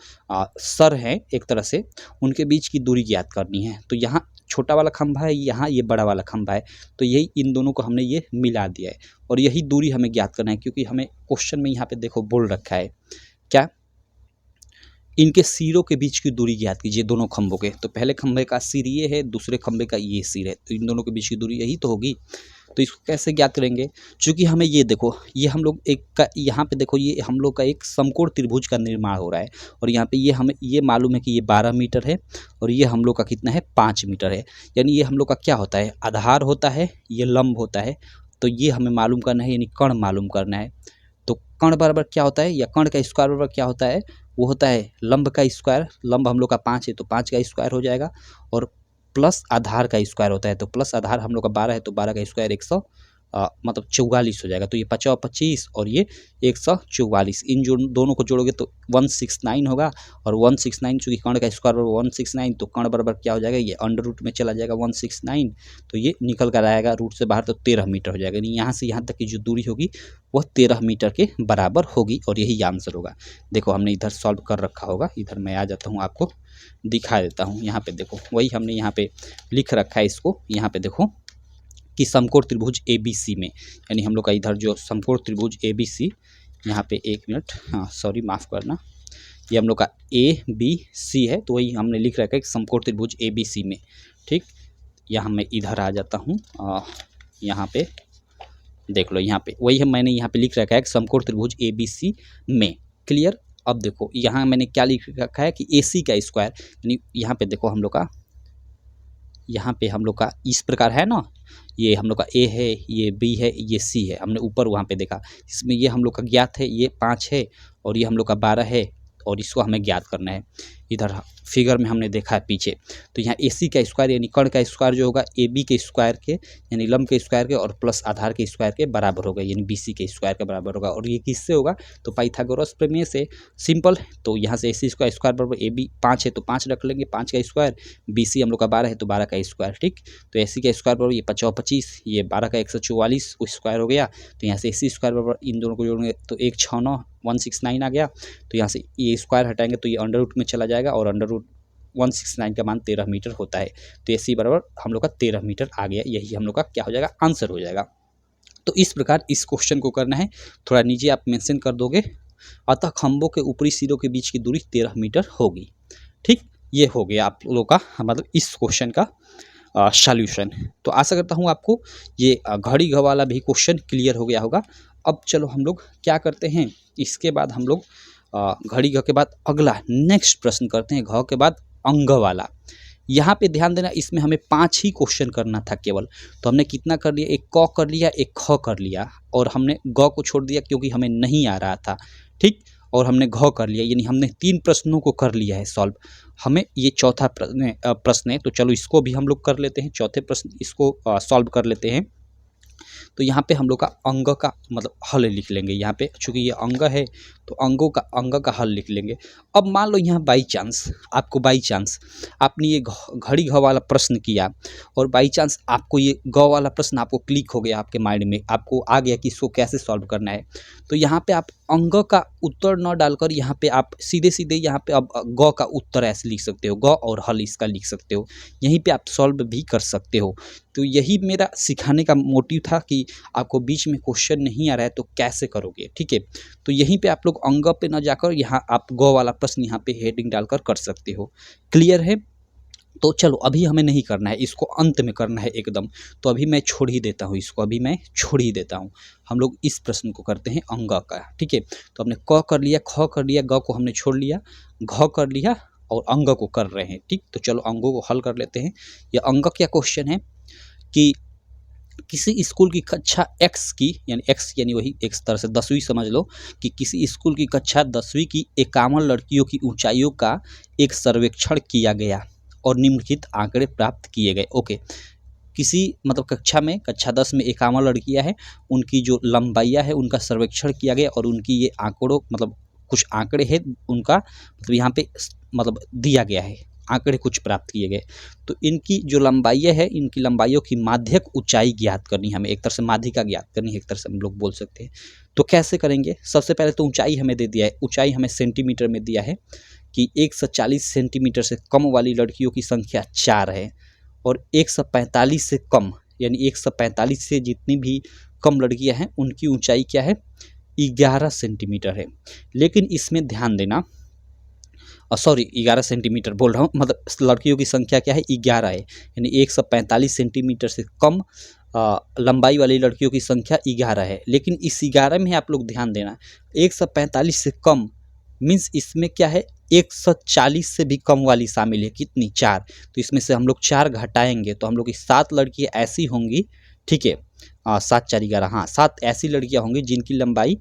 सर हैं एक तरह से उनके बीच की दूरी ज्ञात करनी है। तो यहाँ छोटा वाला खंभा है, यहाँ ये बड़ा वाला खंभा है, तो यही इन दोनों को हमने ये मिला दिया है और यही दूरी हमें ज्ञात करना है, क्योंकि हमें क्वेश्चन में यहाँ पे देखो बोल रखा है क्या, इनके सिरों के बीच की दूरी ज्ञात कीजिए दोनों खंभों के। तो पहले खंभे का सिर ये है, दूसरे खंभे का ये सिर है, तो इन दोनों के बीच की दूरी यही तो होगी। तो इसको कैसे ज्ञात करेंगे, चूँकि हमें ये देखो ये हम लोग एक का यहाँ पे देखो ये हम लोग का एक समकोण त्रिभुज का निर्माण हो रहा है और यहाँ पे ये हमें ये मालूम है कि ये 12 मीटर है और ये हम लोग का कितना है 5 मीटर है, यानी ये हम लोग का क्या होता है, आधार होता है, ये लंब होता है। तो ये हमें मालूम करना है, यानी कर्ण मालूम करना है। तो कर्ण बराबर क्या होता है, या कर्ण का स्क्वायर बराबर क्या होता है, वो होता है लंब का स्क्वायर, लंब हम लोग का 5 है तो 5 का स्क्वायर हो जाएगा, और प्लस आधार का स्क्वायर होता है, तो प्लस आधार हम लोग का 12 है तो 12 का स्क्वायर 100 मतलब 44 हो जाएगा। तो ये 50 25 और ये 144, इन जो दोनों को जोड़ोगे तो 169 होगा, और 169 चूँकि कर्ण का स्क्वायर बराबर 169, तो कर्ण बराबर क्या हो जाएगा, ये अंडर रूट में चला जाएगा 169, तो ये निकल कर आएगा रूट से बाहर, तो 13 मीटर हो जाएगा। यानी यहाँ से यहाँ तक की जो दूरी होगी वह 13 मीटर के बराबर होगी और यही आंसर होगा। देखो हमने इधर सॉल्व कर रखा होगा, इधर मैं आ जाता हूँ आपको दिखा देता हूँ। यहाँ पे देखो वही हमने यहाँ पे लिख रखा है इसको, यहाँ पे देखो कि समकोण त्रिभुज ABC में, यानी हम लोग का इधर जो समकोण त्रिभुज ABC, यहाँ पे 1 मिनट, हाँ सॉरी माफ़ करना, ये हम लोग का ABC है, तो वही हमने लिख रखा है कि समकोण त्रिभुज ABC में। ठीक, यहाँ मैं इधर आ जाता हूँ, यहाँ पे देख लो, यहाँ पे वही हम मैंने यहाँ पे लिख रखा है कि समकोण त्रिभुज ABC में। क्लियर। अब देखो यहाँ मैंने क्या लिख रखा है कि AC का स्क्वायर, यानी यहाँ पे देखो हम लोग का, यहाँ पे हम लोग का इस प्रकार है ना, ये हम लोग का A है, ये B है, ये C है, हमने ऊपर वहाँ पे देखा, इसमें ये हम लोग का ज्ञात है, ये 5 है और ये हम लोग का 12 है और इसको हमें ज्ञात करना है। इधर फिगर में हमने देखा है पीछे, तो यहाँ AC का स्क्वायर यानी कर्ण का स्क्वायर जो होगा AB के स्क्वायर के यानी लंब के स्क्वायर के और प्लस आधार के स्क्वायर के बराबर होगा, यानी BC के स्क्वायर के बराबर होगा। और ये किससे होगा, तो पाइथागोरस प्रमेय से। सिंपल, तो यहाँ से AC का स्क्वायर बराबर AB 5 है तो 5 रख लेंगे, 5 का स्क्वायर, BC हम लोग का 12 है तो 12 का स्क्वायर। ठीक, तो AC का स्क्वायर बराबर ये 5 25, ये 12 का 144 स्क्वायर हो गया। तो यहाँ से AC स्क्वायर बराबर इन दोनों को जोड़ेंगे तो 169 169 आ गया। तो यहाँ से ये स्क्वायर हटाएंगे तो ये अंडर रूट में चला जाएगा और अंडर रूट 169 का मान 13 मीटर होता है। तो AC बराबर हम लोग का 13 मीटर आ गया, यही हम लोग का क्या हो जाएगा, आंसर हो जाएगा। तो इस प्रकार इस क्वेश्चन को करना है, थोड़ा नीचे आप मेंशन कर दोगे, अतः खंभों के ऊपरी सिरों के बीच की दूरी 13 मीटर होगी। ठीक, ये हो गया आप लोगों का मतलब इस क्वेश्चन का सॉल्यूशन। तो आशा करता हूँ आपको ये घड़ी घ वाला भी क्वेश्चन क्लियर हो गया होगा। अब चलो हम लोग क्या करते हैं, इसके बाद हम लोग घड़ी घ के बाद अगला नेक्स्ट प्रश्न करते हैं, घ के बाद अंग वाला। यहाँ पे ध्यान देना, इसमें हमें 5 ही क्वेश्चन करना था केवल। तो हमने कितना कर लिया, एक क कर लिया, एक ख कर लिया और हमने ग को छोड़ दिया क्योंकि हमें नहीं आ रहा था। ठीक, और हमने घ कर लिया, यानी हमने 3 प्रश्नों को कर लिया है सॉल्व। हमें ये चौथा प्रश्न है, तो चलो इसको भी हम लोग कर लेते हैं, चौथे प्रश्न इसको सॉल्व कर लेते हैं। तो यहाँ पे हम लोग का अंग का मतलब हल लिख लेंगे। यहाँ पे चूँकि ये अंग है तो अंग का हल लिख लेंगे। अब मान लो यहाँ बाई चांस आपने ये घड़ी घ वाला प्रश्न किया और बाई चांस आपको ये ग वाला प्रश्न आपको क्लिक हो गया, आपके माइंड में आपको आ गया कि इसको कैसे सॉल्व करना है। तो यहाँ पे आप अंग का उत्तर न डालकर यहाँ पे आप सीधे सीधे यहाँ पे अब ग का उत्तर ऐसे लिख सकते हो, ग और हल इसका लिख सकते हो, यहीं पे आप सॉल्व भी कर सकते हो। तो यही मेरा सिखाने का मोटिव था कि आपको बीच में क्वेश्चन नहीं आ रहा है तो कैसे करोगे। ठीक है, तो यहीं पे आप लोग अंग पे न जाकर यहाँ आप ग वाला प्रश्न यहाँ पे हेडिंग डालकर कर सकते हो। क्लियर है? तो चलो अभी हमें नहीं करना है, इसको अंत में करना है एकदम। तो अभी मैं छोड़ ही देता हूँ इसको, अभी मैं छोड़ ही देता हूँ। हम लोग इस प्रश्न को करते हैं अंग का। ठीक है, तो हमने क कर लिया, ख कर लिया, ग को हमने छोड़ लिया, घ कर लिया और अंग को कर रहे हैं। ठीक, तो चलो अंगों को हल कर लेते हैं। यह अंग क्या क्वेश्चन है कि किसी स्कूल की कक्षा एक्स की यानी वही एक तरह से 10वीं समझ लो कि किसी स्कूल की कक्षा 10वीं की 51 लड़कियों की ऊंचाइयों का एक सर्वेक्षण किया गया और निम्नलिखित आंकड़े प्राप्त किए गए। ओके, किसी मतलब कक्षा 10 में 51 लड़कियां हैं, उनकी जो लंबाइयाँ है उनका सर्वेक्षण किया गया और उनकी ये आंकड़ों मतलब कुछ आंकड़े हैं उनका मतलब यहाँ पे मतलब दिया गया है, आंकड़े कुछ प्राप्त किए गए। तो इनकी जो लंबाइयाँ है, इनकी लंबाइयों की माध्यक ऊंचाई ज्ञात करनी, हमें एक तरह से माध्यिका ज्ञात करनी है, एक तरह से हम लोग बोल सकते हैं। तो कैसे करेंगे, सबसे पहले तो ऊंचाई हमें दे दिया है, ऊंचाई हमें सेंटीमीटर में दिया है कि 140 सेंटीमीटर से कम वाली लड़कियों की संख्या 4 है और 145 से कम यानी 145 से जितनी भी कम लड़कियां हैं उनकी ऊंचाई क्या है, 11 सेंटीमीटर है। लेकिन इसमें ध्यान देना, सॉरी 11 सेंटीमीटर बोल रहा हूँ, मतलब लड़कियों की संख्या क्या है, 11 है, यानी 145 सेंटीमीटर से कम लंबाई वाली लड़कियों की संख्या 11 है। लेकिन इस 11 में आप लोग ध्यान देना, 145 से कम मीन्स इसमें क्या है, 140 से भी कम वाली शामिल है, कितनी, 4। तो इसमें से हम लोग 4 घटाएंगे तो हम लोग की 7 लड़कियाँ ऐसी होंगी। ठीक है, 7 4 11, हाँ 7 ऐसी लड़कियाँ होंगी जिनकी लंबाई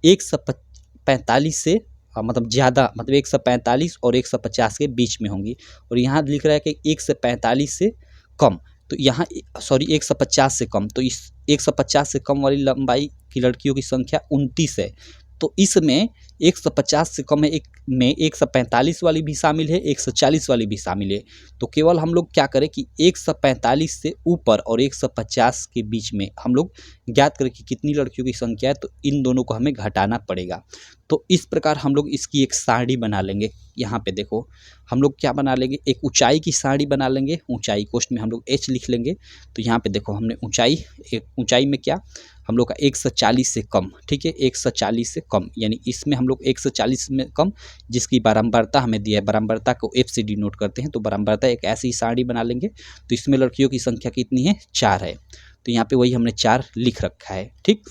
145 से मतलब ज़्यादा, मतलब 145 और 150 के बीच में होंगी। और यहाँ लिख रहा है कि 145 से कम, तो यहाँ सॉरी 150 से कम, तो इस 150 से कम वाली लंबाई की लड़कियों की संख्या 29 है। तो इसमें 150 से कम है, एक में 145 वाली भी शामिल है, 140 वाली भी शामिल है। तो केवल हम लोग क्या करें कि 145 से ऊपर और 150 के बीच में हम लोग ज्ञात करें कि कितनी लड़कियों की संख्या है, तो इन दोनों को हमें घटाना पड़ेगा। तो इस प्रकार हम लोग इसकी एक सारणी बना लेंगे। यहाँ पे देखो हम लोग क्या बना लेंगे, एक ऊंचाई की सारणी बना लेंगे, ऊंचाई कोष्ठ में हम लोग h लिख लेंगे। तो यहाँ पे देखो हमने ऊंचाई में क्या हम लोग का 140 से कम, ठीक है 140 से कम, यानी इसमें हम लोग 140 में कम जिसकी बारंबारता हमें दिया है, बारंबारता को f से डिनोट करते हैं। तो बारंबारता एक ऐसी सारणी बना लेंगे। तो इसमें लड़कियों की संख्या कितनी है, 4 है। तो यहाँ पे वही हमने 4 लिख रखा है। ठीक,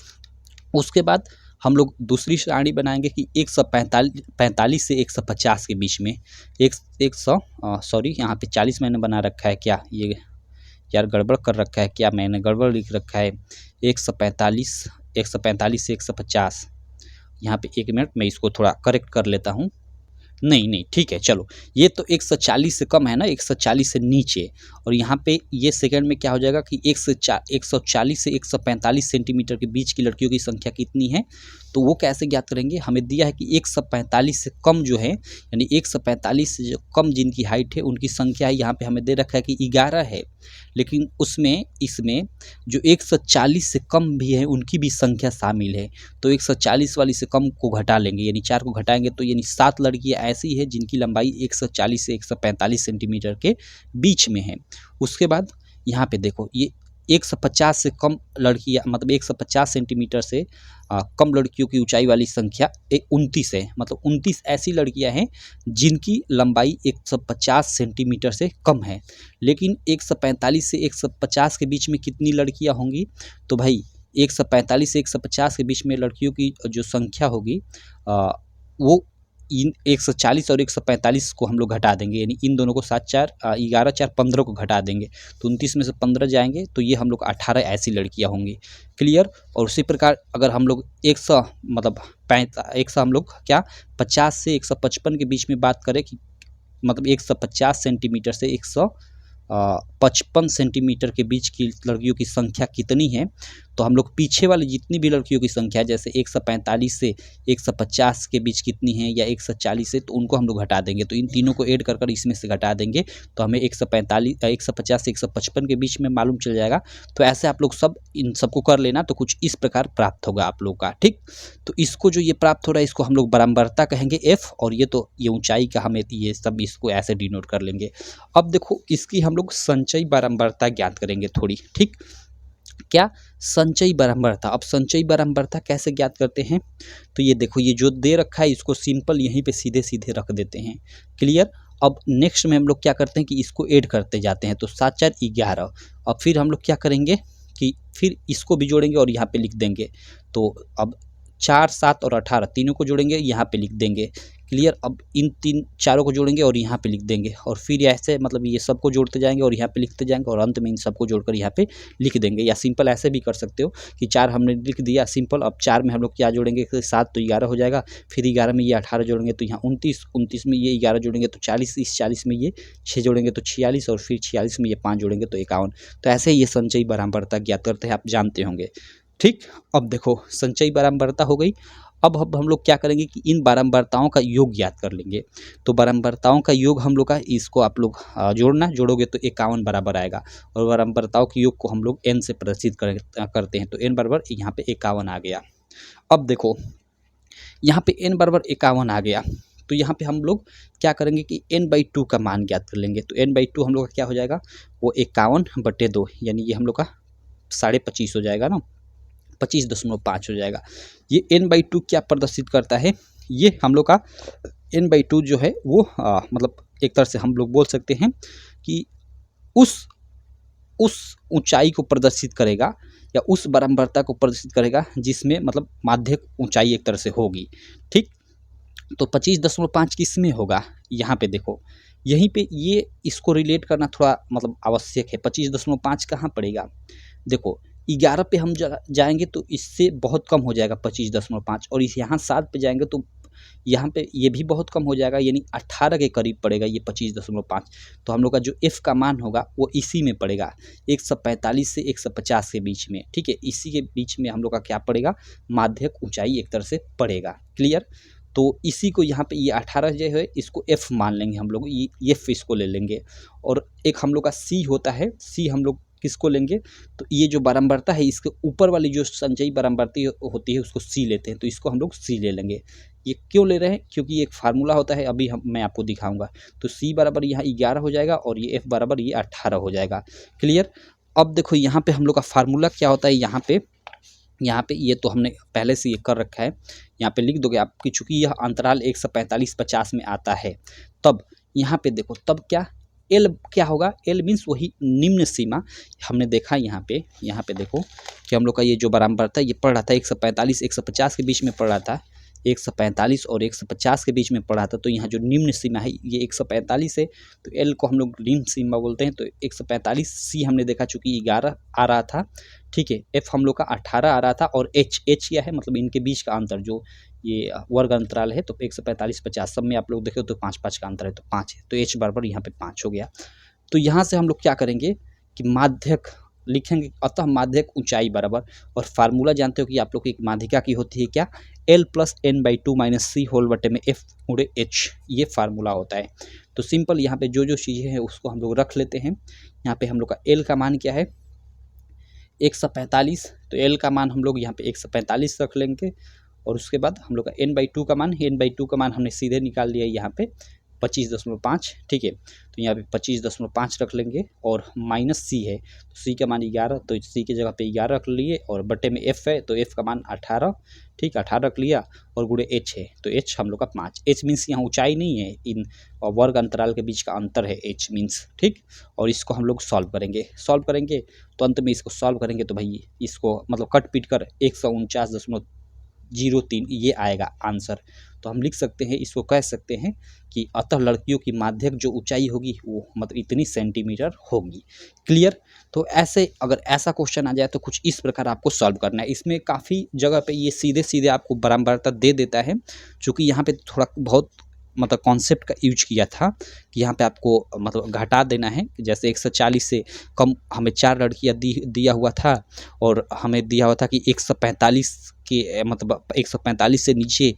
उसके बाद हम लोग दूसरी सारणी बनाएंगे कि 145 से 150 के बीच में सॉरी यहाँ पे 40 मैंने बना रखा है, क्या ये यार गड़बड़ कर रखा है, क्या मैंने गड़बड़ लिख रखा है, 145 से 150। यहाँ पे 1 मिनट मैं इसको थोड़ा करेक्ट कर लेता हूँ। नहीं नहीं ठीक है चलो, ये तो 140 से कम है ना, 140 से नीचे। और यहाँ पे ये सेकंड में क्या हो जाएगा कि 140 से 145 सेंटीमीटर के बीच की लड़कियों की संख्या कितनी है, तो वो कैसे ज्ञात करेंगे। हमें दिया है कि 145 से कम जो है, यानी 145 से जो कम जिनकी हाइट है उनकी संख्या है, यहाँ पे हमें दे रखा है कि 11 है, लेकिन उसमें इसमें जो 140 से कम भी है उनकी भी संख्या शामिल है। तो 140 वाली से कम को घटा लेंगे, यानी 4 को घटाएंगे तो यानी 7 लड़कियां ऐसी है जिनकी लंबाई 140 से 145 सेंटीमीटर के बीच में है। उसके बाद यहाँ पे देखो ये 150 से कम लड़कियां, मतलब 150 सेंटीमीटर से कम लड़कियों की ऊंचाई वाली संख्या 29 है, मतलब 29 ऐसी लड़कियां हैं जिनकी लंबाई 150 सेंटीमीटर से कम है। लेकिन 145 से 150 के बीच में कितनी लड़कियां होंगी, तो भाई 145 से 150 के बीच में लड़कियों की जो संख्या होगी वो इन 140 और 145 को हम लोग घटा देंगे, यानी इन दोनों को 7 4 11 4 15 को घटा देंगे तो 29 में से 15 जाएंगे तो ये हम लोग 18 ऐसी लड़कियां होंगी। क्लियर। और उसी प्रकार अगर हम लोग 100 मतलब 100 हम लोग क्या 50 से 155 के बीच में बात करें कि मतलब 150 सेंटीमीटर से 155 सेंटीमीटर के बीच की लड़कियों की संख्या कितनी है, तो हम लोग पीछे वाली जितनी भी लड़कियों की संख्या जैसे 145 से 150 के बीच कितनी है या 140 से, तो उनको हम लोग घटा देंगे। तो इन तीनों को ऐड कर इसमें से घटा देंगे तो हमें 150 से 155 के बीच में मालूम चल जाएगा। तो ऐसे आप लोग सब इन सबको कर लेना, तो कुछ इस प्रकार प्राप्त होगा आप लोग का। ठीक, तो इसको जो ये प्राप्त हो रहा है इसको हम लोग बारंबारता कहेंगे F, और ये ऊंचाई का हमें ये सब इसको ऐसे डिनोट कर लेंगे। अब देखो इसकी हम लोग संचयी बारंबारता ज्ञात करेंगे थोड़ी। ठीक, क्या संचयी बारंबारता। अब संचयी बारंबारता कैसे ज्ञात करते हैं, तो ये देखो ये जो दे रखा है इसको सिंपल यहीं पे सीधे सीधे रख देते हैं। क्लियर। अब नेक्स्ट में हम लोग क्या करते हैं कि इसको ऐड करते जाते हैं, तो 7 4 11। अब फिर हम लोग क्या करेंगे कि फिर इसको भी जोड़ेंगे और यहाँ पे लिख देंगे। तो अब 4 7 और 18 तीनों को जोड़ेंगे, यहाँ पे लिख देंगे। क्लियर। अब इन चारों को जोड़ेंगे और यहाँ पे लिख देंगे, और फिर ऐसे मतलब ये सबको जोड़ते जाएंगे और यहाँ पे लिखते जाएंगे, और अंत में इन सबको जोड़कर यहाँ पे लिख देंगे। या सिंपल ऐसे भी कर सकते हो कि 4 हमने लिख दिया सिंपल। अब 4 में हम लोग क्या जोड़ेंगे, 7 तो 11 हो जाएगा, फिर 11 में ये 18 जोड़ेंगे तो यहाँ 29, 29 में ये 11 जोड़ेंगे तो 40, इस 40 में ये 6 जोड़ेंगे तो 46, और फिर 46 में ये 5 जोड़ेंगे तो 51। तो ऐसे ये संचयी बारंबारता ज्ञात करते हैं, आप जानते होंगे। ठीक, अब देखो संचयी बारंबारता हो गई। अब हम लोग क्या करेंगे कि इन बारंबारताओं का योग ज्ञात कर लेंगे। तो बारंबारताओं का योग हम लोग का, इसको आप लोग जोड़ोगे तो 51 बराबर आएगा, और बारंबारताओं के योग को हम लोग n से प्रदर्शित करते हैं। तो n बराबर यहाँ पे 51 आ गया। अब देखो यहाँ पे n बराबर 51 आ गया, तो यहाँ पे हम लोग क्या करेंगे कि n/2 का मान ज्ञात कर लेंगे। तो n/2 हम लोग का क्या हो जाएगा, वो 51/2, यानी ये हम लोग का 25.5 हो जाएगा ना, 25.5 हो जाएगा। ये n/2 क्या प्रदर्शित करता है, ये हम लोग का n/2 जो है वो मतलब एक तरह से हम लोग बोल सकते हैं कि उस ऊंचाई को प्रदर्शित करेगा, या उस बारंबारता को प्रदर्शित करेगा जिसमें मतलब माध्यक ऊंचाई एक तरह से होगी। ठीक, तो 25.5 किस में होगा, यहाँ पे देखो यहीं पे ये इसको रिलेट करना थोड़ा मतलब आवश्यक है। 25.5 कहाँ पड़ेगा, देखो 11 पे हम जाएंगे तो इससे बहुत कम हो जाएगा 25.5, और इस यहाँ 7 पे जाएंगे तो यहाँ पे ये भी बहुत कम हो जाएगा, यानी 18 के करीब पड़ेगा ये 25.5। तो हम लोग का जो F का मान होगा वो इसी में पड़ेगा, 145 से 150 के बीच में। ठीक है, इसी के बीच में हम लोग का क्या पड़ेगा, माध्यक ऊंचाई एक तरह से पड़ेगा। क्लियर। तो इसी को यहाँ पे ये 18 जो है इसको F मान लेंगे हम लोग, ये F इसको ले लेंगे। और एक हम लोग का C होता है, C हम लोग किसको लेंगे, तो ये जो बारंबारता है इसके ऊपर वाली जो संचयी बारंबारता होती है उसको C लेते हैं, तो इसको हम लोग C ले लेंगे। ये क्यों ले रहे हैं, क्योंकि एक फार्मूला होता है, अभी मैं आपको दिखाऊंगा। तो C बराबर यहाँ 11 हो जाएगा, और ये F बराबर ये 18 हो जाएगा। क्लियर। अब देखो यहाँ पे हम लोग का फार्मूला क्या होता है, यहाँ पे ये तो हमने पहले से ये कर रखा है, यहाँ पे लिख दोगे आपकी, चूंकि यह अंतराल 145-50 में आता है। तब यहाँ पे देखो, तब क्या L क्या होगा, L मीन्स वही निम्न सीमा। हमने देखा यहाँ पे देखो कि हम लोग का ये जो बारंबारता ये पड़ रहा था 145-150 के बीच में पड़ रहा था, 145 और 150 के बीच में पड़ा था। तो यहाँ जो निम्न सीमा है ये 145 है, तो L को हम लोग निम्न सीमा बोलते हैं। तो 145, C हमने देखा चूँकि 11 आ रहा था। ठीक है, F हम लोग का 18 आ रहा था, और H क्या है, मतलब इनके बीच का अंतर जो ये वर्ग अंतराल है, तो 145 50 सब में आप लोग देखो तो 5 का अंतर है, तो 5 है, तो h बराबर यहाँ पे 5 हो गया। तो यहाँ से हम लोग क्या करेंगे कि माध्यक लिखेंगे, अतः माध्यक ऊंचाई बराबर, और फार्मूला जानते हो कि आप लोग की एक माध्यिका की होती है क्या, L + n/2 - c होल बटे में F × h, ये फार्मूला होता है। तो सिंपल यहाँ पे जो जो चीज़ें हैं उसको हम लोग रख लेते हैं। यहाँ पे हम लोग का L का मान क्या है 145, तो L का मान हम लोग यहाँ पे 145 रख लेंगे, और उसके बाद हम लोग का n/2 का मान हमने सीधे निकाल लिया यहाँ पे 25.5, ठीक है, तो यहाँ पे 25.5 रख लेंगे, और माइनस c है, तो c का मान 11, तो c की जगह पे 11 रख लिए, और बटे में f है, तो f का मान 18, ठीक, 18 रख लिया, और गुणे h है, तो h हम लोग का 5, h मीन्स यहाँ ऊंचाई नहीं है, इन वर्ग अंतराल के बीच का अंतर है h मीन्स, ठीक। और इसको हम लोग सॉल्व करेंगे, तो अंत में इसको सॉल्व करेंगे तो भाई इसको मतलब कट पीट कर 149.03 ये आएगा आंसर। तो हम लिख सकते हैं, इसको कह सकते हैं कि अतः लड़कियों की माध्यक जो ऊंचाई होगी वो मतलब इतनी सेंटीमीटर होगी। क्लियर। तो ऐसे अगर ऐसा क्वेश्चन आ जाए तो कुछ इस प्रकार आपको सॉल्व करना है। इसमें काफ़ी जगह पे ये सीधे सीधे आपको बराबरता दे देता है, चूँकि यहाँ पे थोड़ा बहुत मतलब कॉन्सेप्ट का यूज किया था कि यहाँ पे आपको मतलब घटा देना है। जैसे 140 से कम हमें 4 लड़कियाँ दिया हुआ था, और हमें दिया हुआ था कि 145 के मतलब 145 से नीचे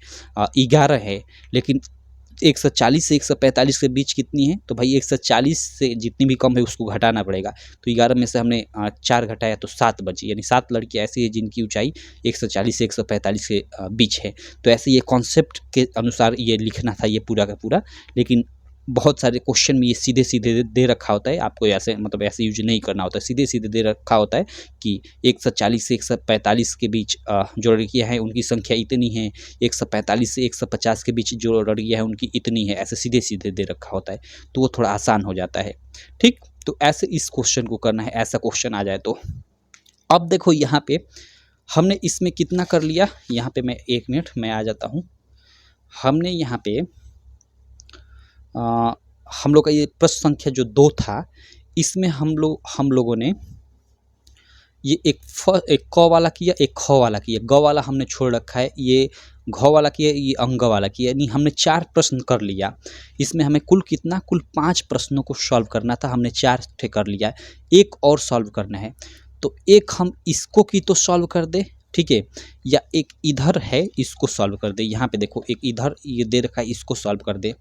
11 है, लेकिन 140 से 145 के बीच कितनी है, तो भाई 140 से जितनी भी कम है उसको घटाना पड़ेगा। तो 11 में से हमने 4 घटाया तो 7 बची, यानी 7 लड़कियाँ ऐसी है जिनकी ऊंचाई 140 से 145 के बीच है। तो ऐसे ये कॉन्सेप्ट के अनुसार ये लिखना था ये पूरा का पूरा, लेकिन बहुत सारे क्वेश्चन में ये सीधे सीधे दे रखा होता है, आपको ऐसे मतलब ऐसे यूज नहीं करना होता है, सीधे सीधे दे रखा होता है कि 140 से 145 के बीच जो लड़कियाँ हैं उनकी संख्या इतनी है, 145 से 150 के बीच जो लड़कियाँ हैं उनकी इतनी है, ऐसे सीधे सीधे दे रखा होता है, तो वो थोड़ा आसान हो जाता है। ठीक, तो ऐसे इस क्वेश्चन को करना है, ऐसा क्वेश्चन आ जाए तो। अब देखो यहाँ पे हमने इसमें कितना कर लिया, यहाँ पे मैं 1 मिनट मैं आ जाता हूँ। हमने यहाँ पे हम लोग का ये प्रश्न संख्या जो 2 था, इसमें हम लोगों ने ये एक क वाला किया, एक ख वाला किया, ग वाला हमने छोड़ रखा है, ये घ वाला किया, ये अंग वाला किया, यानी हमने 4 प्रश्न कर लिया। इसमें हमें कुल 5 प्रश्नों को सॉल्व करना था, हमने 4 ठे कर लिया है, एक और सॉल्व करना है। तो एक हम इसको की तो सॉल्व कर दे, ठीक है, या एक इधर है इसको सॉल्व कर दे। यहाँ पे देखो एक इधर ये दे रखा है, इसको सॉल्व कर दे,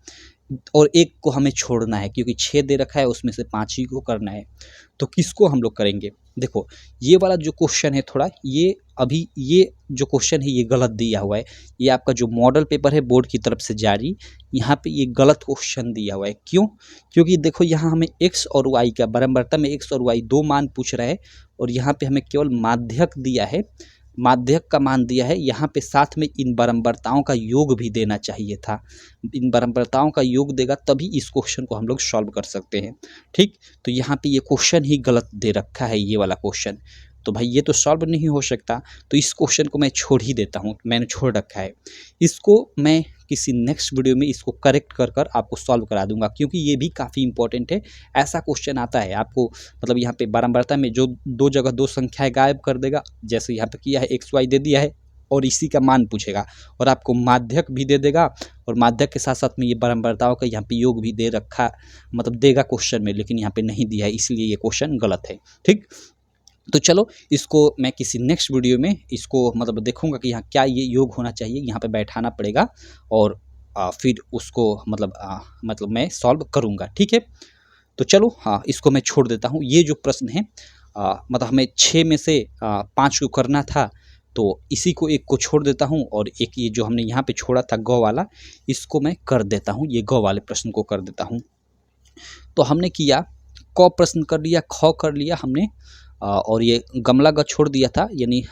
और एक को हमें छोड़ना है क्योंकि 6 दे रखा है, उसमें से 5 ही को करना है। तो किसको हम लोग करेंगे, देखो ये वाला जो क्वेश्चन है थोड़ा ये अभी ये जो क्वेश्चन है ये गलत दिया हुआ है, ये आपका जो मॉडल पेपर है बोर्ड की तरफ से जारी, यहाँ पे ये गलत क्वेश्चन दिया हुआ है। क्यों, क्योंकि देखो यहाँ हमें x और y का बराबरता में x और y 2 मान पूछ रहा है, और यहाँ पे हमें केवल माध्यक दिया है, माध्यक का मान दिया है। यहाँ पे साथ में इन बराबरताओं का योग भी देना चाहिए था, इन बराबरताओं का योग देगा तभी इस क्वेश्चन को हम लोग सॉल्व कर सकते हैं। ठीक, तो यहाँ पे ये क्वेश्चन ही गलत दे रखा है, ये वाला क्वेश्चन, तो भाई ये तो सॉल्व नहीं हो सकता। तो इस क्वेश्चन को मैं छोड़ ही देता हूँ, मैंने छोड़ रखा है। इसको मैं किसी नेक्स्ट वीडियो में इसको करेक्ट कर आपको सॉल्व करा दूंगा, क्योंकि ये भी काफ़ी इंपॉर्टेंट है। ऐसा क्वेश्चन आता है आपको मतलब यहाँ पे बराबरता में जो 2 जगह 2 संख्याएं गायब कर देगा, जैसे यहाँ पे किया है XY दे दिया है और इसी का मान पूछेगा, और आपको माध्यक भी दे देगा, और माध्यक के साथ साथ में ये बराबरताओं का यहाँ पे योग भी दे रखा मतलब देगा क्वेश्चन में, लेकिन यहाँ पे नहीं दिया है, इसलिए ये क्वेश्चन गलत है। ठीक, तो चलो इसको मैं किसी नेक्स्ट वीडियो में इसको मतलब देखूंगा कि यहाँ क्या ये योग होना चाहिए, यहाँ पे बैठाना पड़ेगा, और फिर उसको मतलब मैं सॉल्व करूँगा। ठीक है, तो चलो हाँ इसको मैं छोड़ देता हूँ। ये जो प्रश्न है मतलब हमें 6 में से 5 को करना था, तो इसी को एक को छोड़ देता हूँ, और एक ये जो हमने यहाँ पे छोड़ा था ग वाला, इसको मैं कर देता हूँ, ये ग वाले प्रश्न को कर देता हूँ। तो हमने किया क प्रश्न कर लिया, ख कर लिया हमने, और ये गमला ग छोड़ दिया था, यानी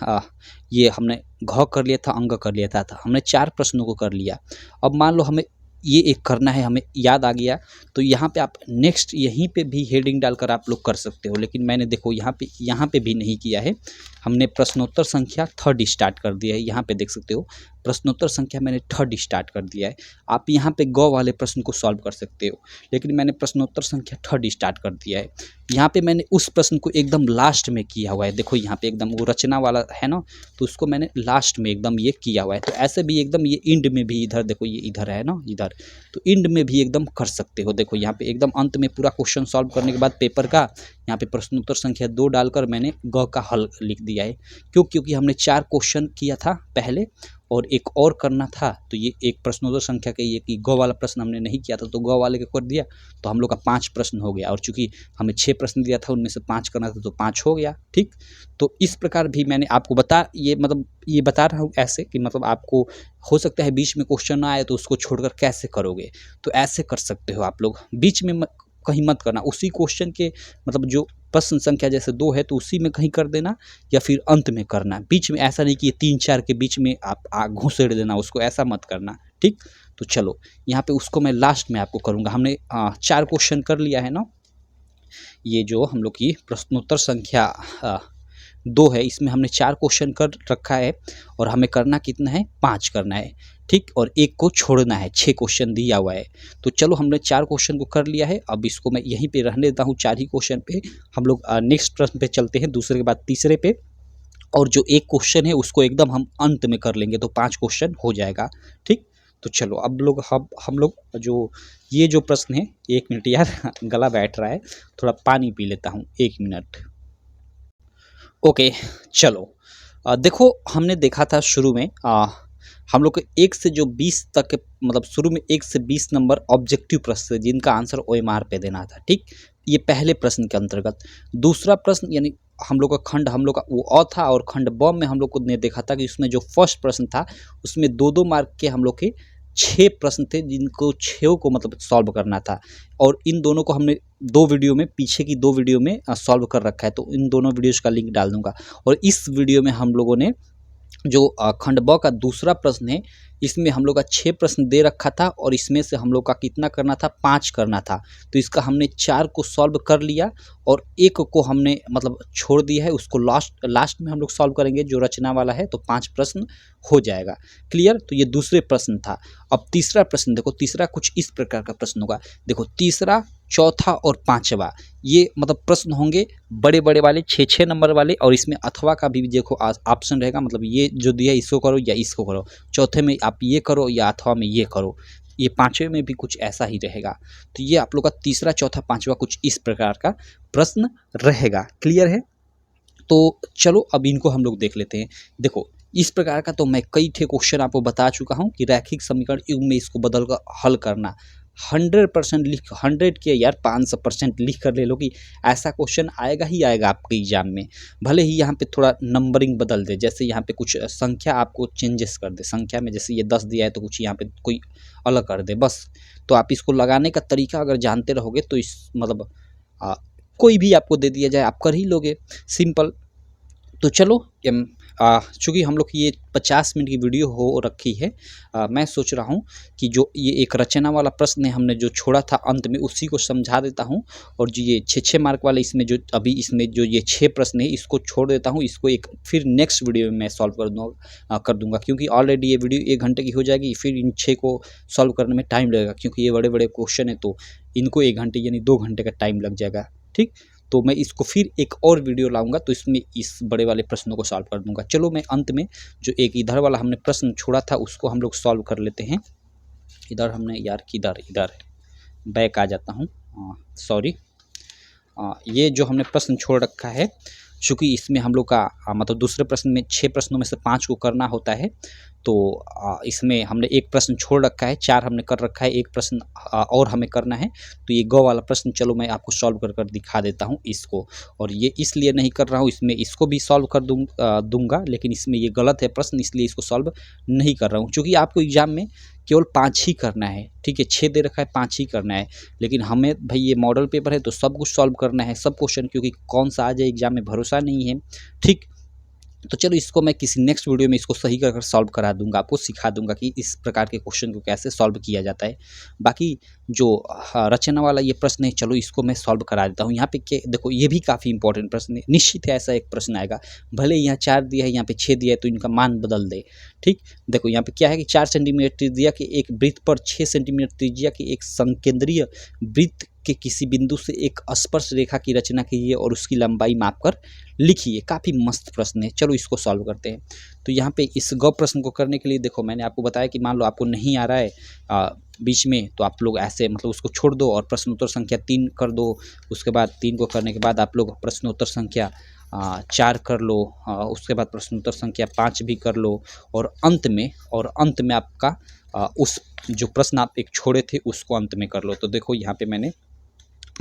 ये हमने घ कर लिया था, अंग कर लिया था, हमने 4 प्रश्नों को कर लिया। अब मान लो हमें ये एक करना है, हमें याद आ गया, तो यहाँ पे आप नेक्स्ट यहीं पे भी हेडिंग डालकर आप लोग कर सकते हो, लेकिन मैंने देखो यहाँ पे भी नहीं किया है, हमने प्रश्नोत्तर संख्या 3 स्टार्ट कर दिया है। यहाँ पे देख सकते हो प्रश्नोत्तर संख्या मैंने थर्ड स्टार्ट कर दिया है। आप यहाँ पे ग वाले प्रश्न को सॉल्व कर सकते हो, लेकिन मैंने प्रश्नोत्तर संख्या थर्ड स्टार्ट कर दिया है। यहाँ पे मैंने उस प्रश्न को एकदम लास्ट में किया हुआ है। देखो यहाँ पे एकदम वो रचना वाला है ना, तो उसको मैंने लास्ट में एकदम ये किया हुआ है। तो ऐसे भी एकदम ये इंड में भी, इधर देखो ये इधर है ना, इधर, तो इंड में भी एकदम कर सकते हो। देखो यहाँ पे एकदम अंत में पूरा क्वेश्चन सॉल्व करने के बाद पेपर का यहाँ पे प्रश्नोत्तर संख्या 2 डालकर मैंने ग का हल लिख दिया है। क्योंकि हमने 4 क्वेश्चन किया था पहले और एक और करना था, तो ये एक प्रश्नोत्तर संख्या के ये कि ग वाला प्रश्न हमने नहीं किया था, तो ग वाले को कर दिया, तो हम लोग का 5 प्रश्न हो गया। और चूंकि हमें 6 प्रश्न दिया था, उनमें से 5 करना था, तो 5 हो गया। ठीक, तो इस प्रकार भी मैंने आपको ये बता रहा हूँ ऐसे कि मतलब आपको हो सकता है बीच में क्वेश्चन ना आए तो उसको छोड़कर कैसे करोगे, तो ऐसे कर सकते हो आप लोग। बीच में कहीं मत करना, उसी क्वेश्चन के मतलब जो प्रश्न संख्या जैसे 2 है तो उसी में कहीं कर देना, या फिर अंत में करना। बीच में ऐसा नहीं कि 3-4 के बीच में आप घुसेड़ देना उसको, ऐसा मत करना। ठीक, तो चलो यहाँ पे उसको मैं लास्ट में आपको करूँगा। हमने 4 क्वेश्चन कर लिया है ना, ये जो हम लोग की प्रश्नोत्तर संख्या 2 है, इसमें हमने 4 क्वेश्चन कर रखा है और हमें करना कितना है, 5 करना है। ठीक, और एक को छोड़ना है, 6 क्वेश्चन दिया हुआ है। तो चलो हमने 4 क्वेश्चन को कर लिया है, अब इसको मैं यहीं पे रहने देता हूँ 4 ही क्वेश्चन पे। हम लोग नेक्स्ट प्रश्न पे चलते हैं, दूसरे के बाद तीसरे पे, और जो एक क्वेश्चन है उसको एकदम हम अंत में कर लेंगे, तो 5 क्वेश्चन हो जाएगा। ठीक, तो चलो अब हम लोग जो ये जो प्रश्न है, 1 मिनट यार गला बैठ रहा है, थोड़ा पानी पी लेता हूँ, 1 मिनट। ओके, चलो देखो हमने देखा था शुरू में हम लोग को 1 से जो 20 तक मतलब शुरू में 1 से 20 नंबर ऑब्जेक्टिव प्रश्न जिनका आंसर OMR पे देना था। ठीक, ये पहले प्रश्न के अंतर्गत। दूसरा प्रश्न यानी हम लोग का खंड, हम लोग का वो अ था, और खंड ब में हम लोग को ने देखा था कि उसमें जो फर्स्ट प्रश्न था उसमें 2-2 मार्क के हम लोग के 6 प्रश्न थे, जिनको 6 को मतलब सॉल्व करना था। और इन दोनों को हमने 2 वीडियो में, पीछे की 2 वीडियो में सॉल्व कर रखा है, तो इन दोनों वीडियोज़ का लिंक डाल दूंगा। और इस वीडियो में हम लोगों ने जो खंड ब का दूसरा प्रश्न है, इसमें हम लोग का 6 प्रश्न दे रखा था और इसमें से हम लोग का कितना करना था, 5 करना था। तो इसका हमने 4 को सॉल्व कर लिया और 1 को हमने मतलब छोड़ दिया है, उसको लास्ट में हम लोग सॉल्व करेंगे जो रचना वाला है, तो 5 प्रश्न हो जाएगा। क्लियर, तो ये दूसरे प्रश्न था। अब तीसरा प्रश्न देखो, तीसरा कुछ इस प्रकार का प्रश्न होगा। देखो तीसरा, चौथा और 5वां ये मतलब प्रश्न होंगे बड़े बड़े वाले 6-6 नंबर वाले, और इसमें अथवा का भी देखो ऑप्शन रहेगा, मतलब ये जो दिया इसको करो या इसको करो, चौथे में आप ये करो या अथवा में ये करो, ये 5वें में भी कुछ ऐसा ही रहेगा। तो ये आप लोग का तीसरा, चौथा, 5वां कुछ इस प्रकार का प्रश्न रहेगा। क्लियर है, तो चलो अब इनको हम लोग देख लेते हैं। देखो इस प्रकार का तो मैं कई ठे क्वेश्चन आपको बता चुका हूँ कि रैखिक समीकरण युग में इसको बदल कर हल करना। 100% लिख, 100 के यार 500% लिख कर ले लो कि ऐसा क्वेश्चन आएगा ही आएगा आपके एग्जाम में। भले ही यहाँ पे थोड़ा नंबरिंग बदल दे, जैसे यहाँ पे कुछ संख्या आपको चेंजेस कर दे, संख्या में जैसे ये 10 दिया है तो कुछ यहाँ पे कोई अलग कर दे, बस। तो आप इसको लगाने का तरीका अगर जानते रहोगे तो इस मतलब कोई भी आपको दे दिया जाए आप कर ही लोगे, सिंपल। तो चलो चूँकि हम लोग की ये 50 मिनट की वीडियो हो रखी है, मैं सोच रहा हूँ कि जो ये एक रचना वाला प्रश्न है हमने जो छोड़ा था अंत में, उसी को समझा देता हूँ। और जो ये 6-6 मार्क वाले इसमें जो अभी इसमें जो ये 6 प्रश्न है इसको छोड़ देता हूँ, इसको एक फिर नेक्स्ट वीडियो में मैं सॉल्व कर दूँगा, क्योंकि ऑलरेडी ये वीडियो 1 घंटे की हो जाएगी, फिर इन 6 को सॉल्व करने में टाइम लगेगा, क्योंकि ये बड़े बड़े क्वेश्चन है, तो इनको 1 घंटे यानी 2 घंटे का टाइम लग जाएगा। ठीक, तो मैं इसको फिर एक और वीडियो लाऊंगा, तो इसमें इस बड़े वाले प्रश्नों को सॉल्व कर दूंगा। चलो मैं अंत में जो एक इधर वाला हमने प्रश्न छोड़ा था उसको हम लोग सॉल्व कर लेते हैं। इधर हमने यार किधर, इधर बैक आ जाता हूँ, सॉरी। ये जो हमने प्रश्न छोड़ रखा है, चूँकि इसमें हम लोग का मतलब दूसरे प्रश्न में 6 प्रश्नों में से 5 को करना होता है, तो इसमें हमने एक प्रश्न छोड़ रखा है, 4 हमने कर रखा है, एक प्रश्न और हमें करना है। तो ये ग वाला प्रश्न चलो मैं आपको सॉल्व कर दिखा देता हूँ इसको। और ये इसलिए नहीं कर रहा हूँ, इसमें इसको भी सॉल्व कर दूंगा, लेकिन इसमें ये गलत है प्रश्न, इसलिए इसको सॉल्व नहीं कर रहा हूँ, क्योंकि आपको एग्जाम में केवल 5 ही करना है। ठीक है, 6 दे रखा है, 5 ही करना है, लेकिन हमें भाई ये मॉडल पेपर है तो सब कुछ सॉल्व करना है, सब क्वेश्चन, क्योंकि कौन सा आ जाए एग्जाम में भरोसा नहीं है। ठीक, तो चलो इसको मैं किसी नेक्स्ट वीडियो में इसको सही कर सॉल्व करा दूंगा, आपको सिखा दूंगा कि इस प्रकार के क्वेश्चन को कैसे सॉल्व किया जाता है। बाकी जो रचना वाला ये प्रश्न है, चलो इसको मैं सॉल्व करा देता हूँ। यहाँ पे देखो ये भी काफ़ी इंपॉर्टेंट प्रश्न है, निश्चित है ऐसा एक प्रश्न आएगा। भले यहाँ 4 दिया है, यहाँ पे 6 दिया है, तो इनका मान बदल दे। ठीक, देखो यहाँ पे क्या है कि 4 सेंटीमीटर त्रिज्या के एक वृत्त पर 6 सेंटीमीटर त्रिज्या के एक संकेंद्रीय वृत्त के किसी बिंदु से एक स्पर्श रेखा की रचना कीजिए और उसकी लंबाई मापकर लिखिए। काफ़ी मस्त प्रश्न है, चलो इसको सॉल्व करते हैं। तो यहाँ पे इस गौ प्रश्न को करने के लिए देखो मैंने आपको बताया कि मान लो आपको नहीं आ रहा है बीच में, तो आप लोग ऐसे मतलब उसको छोड़ दो और प्रश्न उत्तर संख्या 3 कर दो। उसके बाद 3 को करने के बाद आप लोग प्रश्न उत्तर संख्या 4 कर लो, उसके बाद प्रश्न उत्तर संख्या 5 भी कर लो, और अंत में आपका उस जो प्रश्न आप एक छोड़े थे उसको अंत में कर लो। तो देखो यहाँ पे मैंने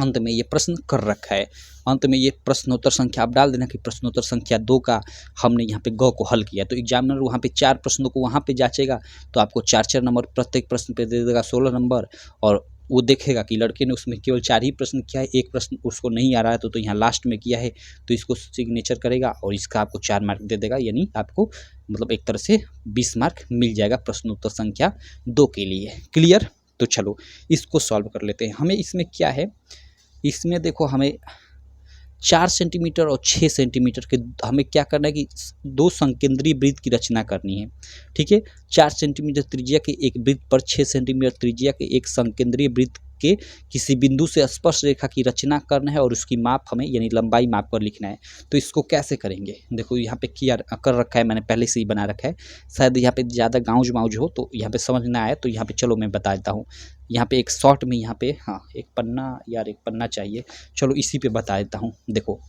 अंत में ये प्रश्न कर रखा है। अंत में ये प्रश्नोत्तर संख्या आप डाल देना कि प्रश्नोत्तर संख्या 2 का हमने यहाँ पे ग को हल किया। तो एग्जामिनर वहाँ पे 4 प्रश्नों को वहाँ पे जांचेगा, तो आपको 4-4 नंबर प्रत्येक प्रश्न पे दे देगा, 16 नंबर। और वो देखेगा कि लड़के ने उसमें केवल 4 ही प्रश्न किया है, एक प्रश्न उसको नहीं आ रहा है तो यहाँ लास्ट में किया है, तो इसको सिग्नेचर करेगा और इसका आपको 4 मार्क दे देगा। यानी आपको मतलब एक तरह से 20 मार्क मिल जाएगा प्रश्नोत्तर संख्या 2 के लिए। क्लियर? तो चलो इसको सॉल्व कर लेते हैं। हमें इसमें क्या है, इसमें देखो हमें 4 सेंटीमीटर और 6 सेंटीमीटर के हमें क्या करना है कि 2 संकेंद्रीय वृत्त की रचना करनी है। ठीक है, 4 सेंटीमीटर त्रिज्या के एक वृत्त पर 6 सेंटीमीटर त्रिज्या के एक संकेंद्रीय वृत्त के किसी बिंदु से स्पर्श रेखा की रचना करना है और उसकी माप हमें यानी लंबाई माप कर लिखना है। तो इसको कैसे करेंगे, देखो यहाँ पे किया कर रखा है मैंने, पहले से ही बना रखा है। शायद यहाँ पे ज़्यादा गाउज माउज हो तो यहाँ पे समझ ना आए, तो यहाँ पे चलो मैं बता देता हूँ। यहाँ पे एक शॉर्ट में यहाँ पे एक पन्ना चाहिए, चलो इसी पे बता देता हूँ। देखो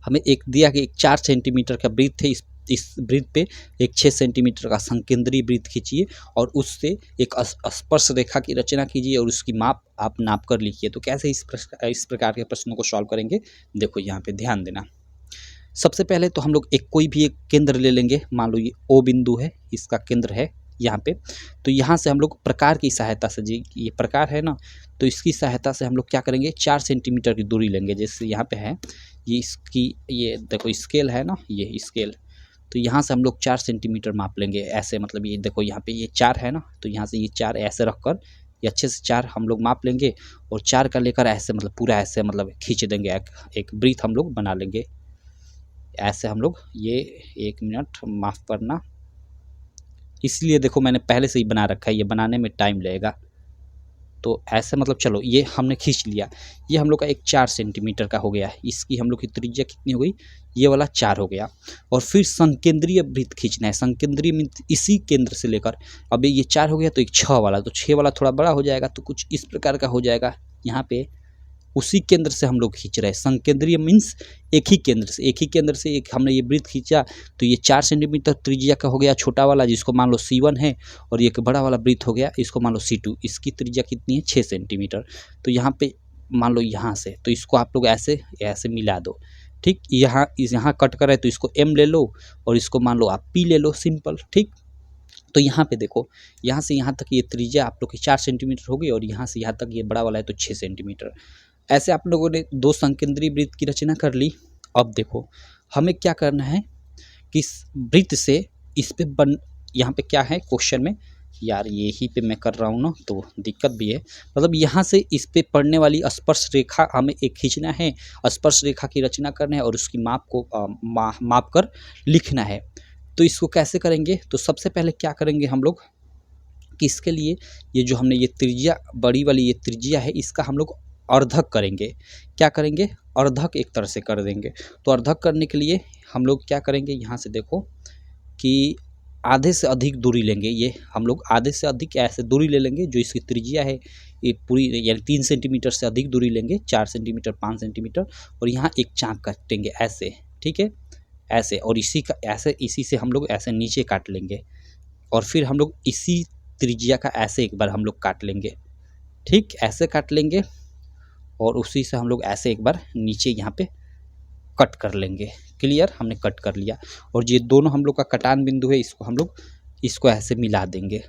हमें एक दिया कि एक 4 सेंटीमीटर का वृत्त है, इस वृत्त पे एक 6 सेंटीमीटर का संकेंद्रीय वृत्त खींचिए और उससे एक स्पर्श रेखा की रचना कीजिए और उसकी माप आप नाप कर लिखिए। तो कैसे इस प्रकार के प्रश्नों को सॉल्व करेंगे, देखो यहाँ पे ध्यान देना। सबसे पहले तो हम लोग कोई भी एक केंद्र ले लेंगे। मान लो ये O बिंदु है, इसका केंद्र है यहाँ पे। तो यहाँ से हम लोग प्रकार की सहायता से, जी ये प्रकार है ना, तो इसकी सहायता से हम लोग क्या करेंगे, 4 सेंटीमीटर की दूरी लेंगे। जैसे यहाँ पे है ये, इसकी ये देखो स्केल है ना, ये स्केल, तो यहाँ से हम लोग 4 सेंटीमीटर माप लेंगे ऐसे। मतलब ये देखो यहाँ पे ये 4 है ना, तो यहाँ से ये 4 ऐसे रख कर ये अच्छे से 4 हम लोग माप लेंगे और 4 का लेकर ऐसे मतलब पूरा ऐसे मतलब खींच देंगे, एक वृत्त हम लोग बना लेंगे ऐसे। हम लोग ये 1 मिनट माफ़ करना, इसलिए देखो मैंने पहले से ही बना रखा है, ये बनाने में टाइम लगेगा। तो ऐसे मतलब चलो ये हमने खींच लिया, ये हम लोग का एक 4 सेंटीमीटर का हो गया। इसकी हम लोग की त्रिज्या कितनी हो गई, ये वाला 4 हो गया। और फिर संकेंद्रीय वृत्त खींचना है। संकेंद्रीय मीन्स इसी केंद्र से लेकर, अब ये 4 हो गया तो एक 6 वाला, तो 6 वाला थोड़ा बड़ा हो जाएगा, तो कुछ इस प्रकार का हो जाएगा। यहाँ पे उसी केंद्र से हम लोग खींच रहे हैं। संकेंद्रीय मीन्स एक ही केंद्र से एक हमने ये वृत्त खींचा, तो ये 4 सेंटीमीटर त्रिज्या का हो गया छोटा वाला, जिसको मान लो C1 है, और एक बड़ा वाला वृत्त हो गया, इसको मान लो C2। इसकी त्रिज्या कितनी है, 6 सेंटीमीटर। तो यहाँ पे मान लो यहाँ से, तो इसको आप लोग ऐसे ऐसे मिला दो। ठीक, यहाँ कट कर है तो इसको M ले लो और इसको मान लो आप P ले लो, सिंपल। ठीक, तो यहाँ पे देखो, यहाँ से यहाँ तक ये त्रिज्या आप लोग की 4 सेंटीमीटर हो गई और यहाँ से यहाँ तक ये बड़ा वाला है तो 6 सेंटीमीटर। ऐसे आप लोगों ने 2 संकेंद्रीय वृत्त की रचना कर ली। अब देखो हमें क्या करना है कि इस वृत्त से इस पे यहाँ पे क्या है क्वेश्चन में, यार यही पे मैं कर रहा हूँ ना तो दिक्कत भी है। मतलब यहाँ से इस पे पड़ने वाली स्पर्श रेखा हमें एक खींचना है, स्पर्श रेखा की रचना करना है और उसकी माप को माप कर लिखना है। तो इसको कैसे करेंगे, तो सबसे पहले क्या करेंगे हम लोग कि इसके लिए ये जो हमने ये त्रिज्या बड़ी वाली ये त्रिज्या है, इसका हम लोग अर्धक करेंगे। क्या करेंगे, अर्धक एक तरह से कर देंगे। तो अर्धक करने के लिए हम लोग क्या करेंगे, यहाँ से देखो कि आधे से अधिक दूरी लेंगे। ये हम लोग आधे से अधिक ऐसे दूरी ले लेंगे, जो इसकी त्रिज्या है ये पूरी यानी 3 सेंटीमीटर से अधिक दूरी लेंगे, 4 सेंटीमीटर 5 सेंटीमीटर, और यहाँ एक चाप काटेंगे ऐसे। ठीक है, ऐसे, और इसी से हम लोग ऐसे नीचे काट लेंगे और फिर हम लोग इसी त्रिज्या का ऐसे एक बार हम लोग काट लेंगे। ठीक, ऐसे काट लेंगे और उसी से हम लोग ऐसे एक बार नीचे यहाँ पे कट कर लेंगे। क्लियर, हमने कट कर लिया और ये दोनों हम लोग का कटान बिंदु है, इसको हम लोग इसको ऐसे मिला देंगे,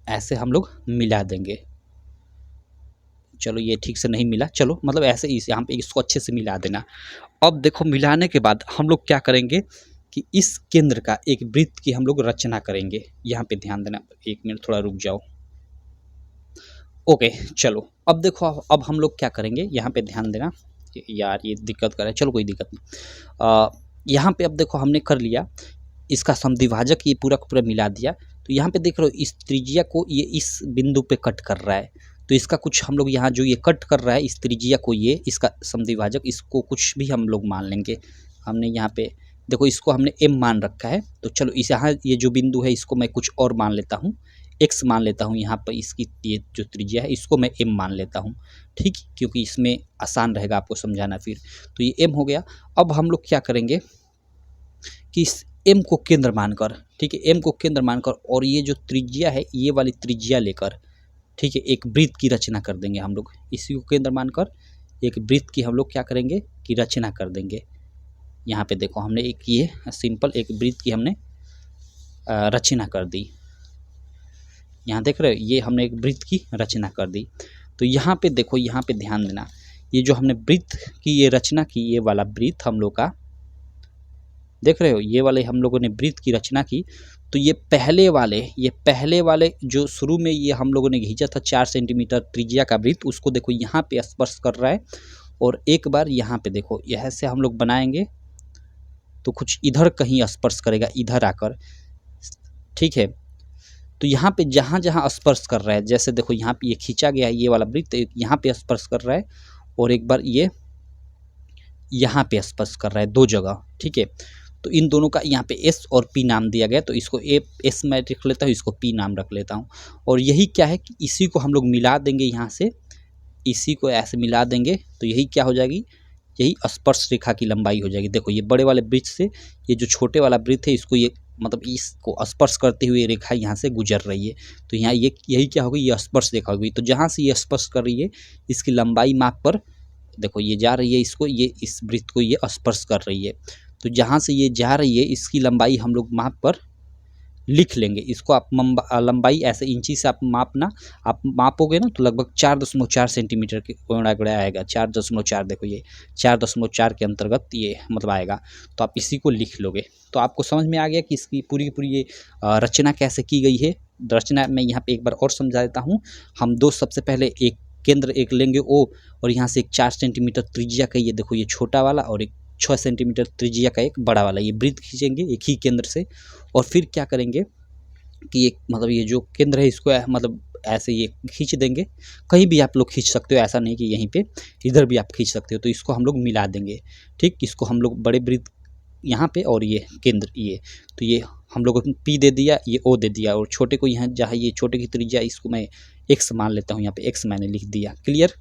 ऐसे हम लोग मिला देंगे। चलो ये ठीक से नहीं मिला, चलो मतलब ऐसे ही यहाँ पे इसको अच्छे से मिला देना। अब देखो मिलाने के बाद हम लोग क्या करेंगे कि इस केंद्र का एक वृत्त की हम लोग रचना करेंगे। यहाँ पे ध्यान देना, 1 मिनट थोड़ा रुक जाओ। ओके चलो अब देखो, अब हम लोग क्या करेंगे, यहाँ पे ध्यान देना। यार ये दिक्कत कर रहा है, चलो कोई दिक्कत नहीं। यहाँ पे अब देखो हमने कर लिया, इसका समद्विभाजक ये पूरा का पूरा मिला दिया। तो यहाँ पे देख रहे हो इस त्रिज्या को ये इस बिंदु पे कट कर रहा है, तो इसका कुछ हम लोग यहाँ जो ये कट कर रहा है इस त्रिज्या को, ये इसका समद्विभाजक, इसको कुछ भी हम लोग मान लेंगे। हमने यहाँ पे देखो इसको हमने m मान रखा है, तो चलो इस यहाँ ये जो बिंदु है इसको मैं कुछ और मान लेता हूँ, x मान लेता हूँ। यहाँ पर इसकी ये जो त्रिज्या है इसको मैं m मान लेता हूँ, ठीक, क्योंकि इसमें आसान रहेगा आपको समझाना फिर। तो ये m हो गया। अब हम लोग क्या करेंगे कि इस m को केंद्र मानकर, ठीक है, m को केंद्र मानकर और ये जो त्रिज्या है ये वाली त्रिज्या लेकर, ठीक है, एक वृत्त की रचना कर देंगे हम लोग। इसी को केंद्र मानकर एक वृत्त की हम लोग क्या करेंगे कि रचना कर देंगे। यहाँ पे देखो हमने एक ये सिंपल एक वृत्त की हमने रचना कर दी। यहाँ देख रहे हो ये हमने एक वृत्त की रचना कर दी। तो यहाँ पे देखो, यहाँ पे ध्यान देना, ये जो हमने वृत्त की ये रचना की, ये वाला वृत्त हम लोग का देख रहे हो, ये वाले हम लोगों ने वृत्त की रचना की। तो ये पहले वाले जो शुरू में ये हम लोगों ने खींचा था 4 सेंटीमीटर त्रिज्या का वृत्त, उसको देखो यहाँ पे स्पर्श कर रहा है। और एक बार यहाँ पे देखो, यह से हम लोग बनाएंगे तो कुछ इधर कहीं स्पर्श करेगा, इधर आकर, ठीक है। तो यहाँ पे जहाँ जहाँ स्पर्श कर रहा है, जैसे देखो यहाँ पे ये खींचा गया है ये वाला वृत्त, यहाँ पे स्पर्श कर रहा है और एक बार ये यहाँ पे स्पर्श कर रहा है, 2 जगह, ठीक है। तो इन दोनों का यहाँ पे S और P नाम दिया गया, तो इसको S मैं रख लेता हूँ, इसको P नाम रख लेता हूँ। और यही क्या है कि इसी को हम लोग मिला देंगे, यहाँ से इसी को ऐसे मिला देंगे, तो यही क्या हो जाएगी, यही स्पर्श रेखा की लंबाई हो जाएगी। देखो ये बड़े वाले वृत्त से ये जो छोटे वाला वृत्त है इसको, ये मतलब इसको स्पर्श करते हुए रेखा यहाँ से गुजर रही है, तो यहाँ ये यही क्या होगी, ये स्पर्श रेखा होगी। तो जहाँ से ये स्पर्श कर रही है इसकी लंबाई माप पर देखो ये जा रही है, इसको ये इस वृत्त को ये स्पर्श कर रही है। तो जहाँ से ये जा रही है इसकी लंबाई हम लोग माप पर लिख लेंगे। इसको आप लंबाई ऐसे इंची से आप मापना, आप मापोगे ना तो लगभग 4.4 सेंटीमीटर के कोणा आएगा। 4.4 देखो ये 4.4 के अंतर्गत ये मतलब आएगा, तो आप इसी को लिख लोगे। तो आपको समझ में आ गया कि इसकी पूरी की पूरी ये रचना कैसे की गई है। रचना मैं यहाँ पे एक बार और समझा देता हूँ। हम दो सबसे पहले एक केंद्र एक लेंगे O, और यहाँ से एक 4 सेंटीमीटर त्रिज्या का ये देखो ये छोटा वाला, और एक 6 सेंटीमीटर त्रिज्या का एक बड़ा वाला, ये वृत्त खींचेंगे एक ही केंद्र से। और फिर क्या करेंगे कि एक मतलब ये जो केंद्र है इसको मतलब ऐसे ये खींच देंगे। कहीं भी आप लोग खींच सकते हो, ऐसा नहीं कि यहीं पे, इधर भी आप खींच सकते हो। तो इसको हम लोग मिला देंगे, ठीक। इसको हम लोग बड़े वृत्त यहाँ पे और ये केंद्र ये, तो ये हम लोगों ने P दे दिया, ये O दे दिया, और छोटे को यहाँ जहाँ ये छोटे की त्रिज्या इसको मैं X मान लेता हूँ, यहाँ पे X मैंने लिख दिया, क्लियर।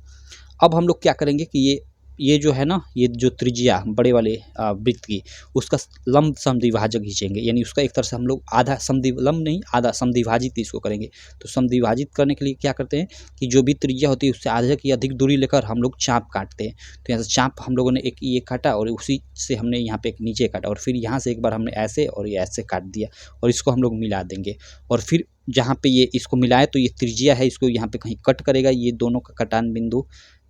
अब हम लोग क्या करेंगे कि ये जो है ना, ये जो त्रिज्या बड़े वाले वृत्त की, उसका लंब समद्विभाजक खींचेंगे, यानी उसका एक तरह से हम लोग आधा लंब नहीं आधा समद्विभाजित इसको करेंगे। तो समद्विभाजित करने के लिए क्या करते हैं कि जो भी त्रिज्या होती है उससे आधे की अधिक दूरी लेकर हम लोग चाप काटते हैं। तो यहाँ से चाप हम लोगों ने एक ये काटा, और उसी से हमने यहाँ पे एक नीचे काटा, और फिर यहाँ से एक बार हमने ऐसे और ये ऐसे काट दिया, और इसको हम लोग मिला देंगे। और फिर जहाँ पे ये इसको मिलाए तो ये त्रिज्या है, इसको यहाँ पे कहीं कट करेगा, ये दोनों का कटान बिंदु,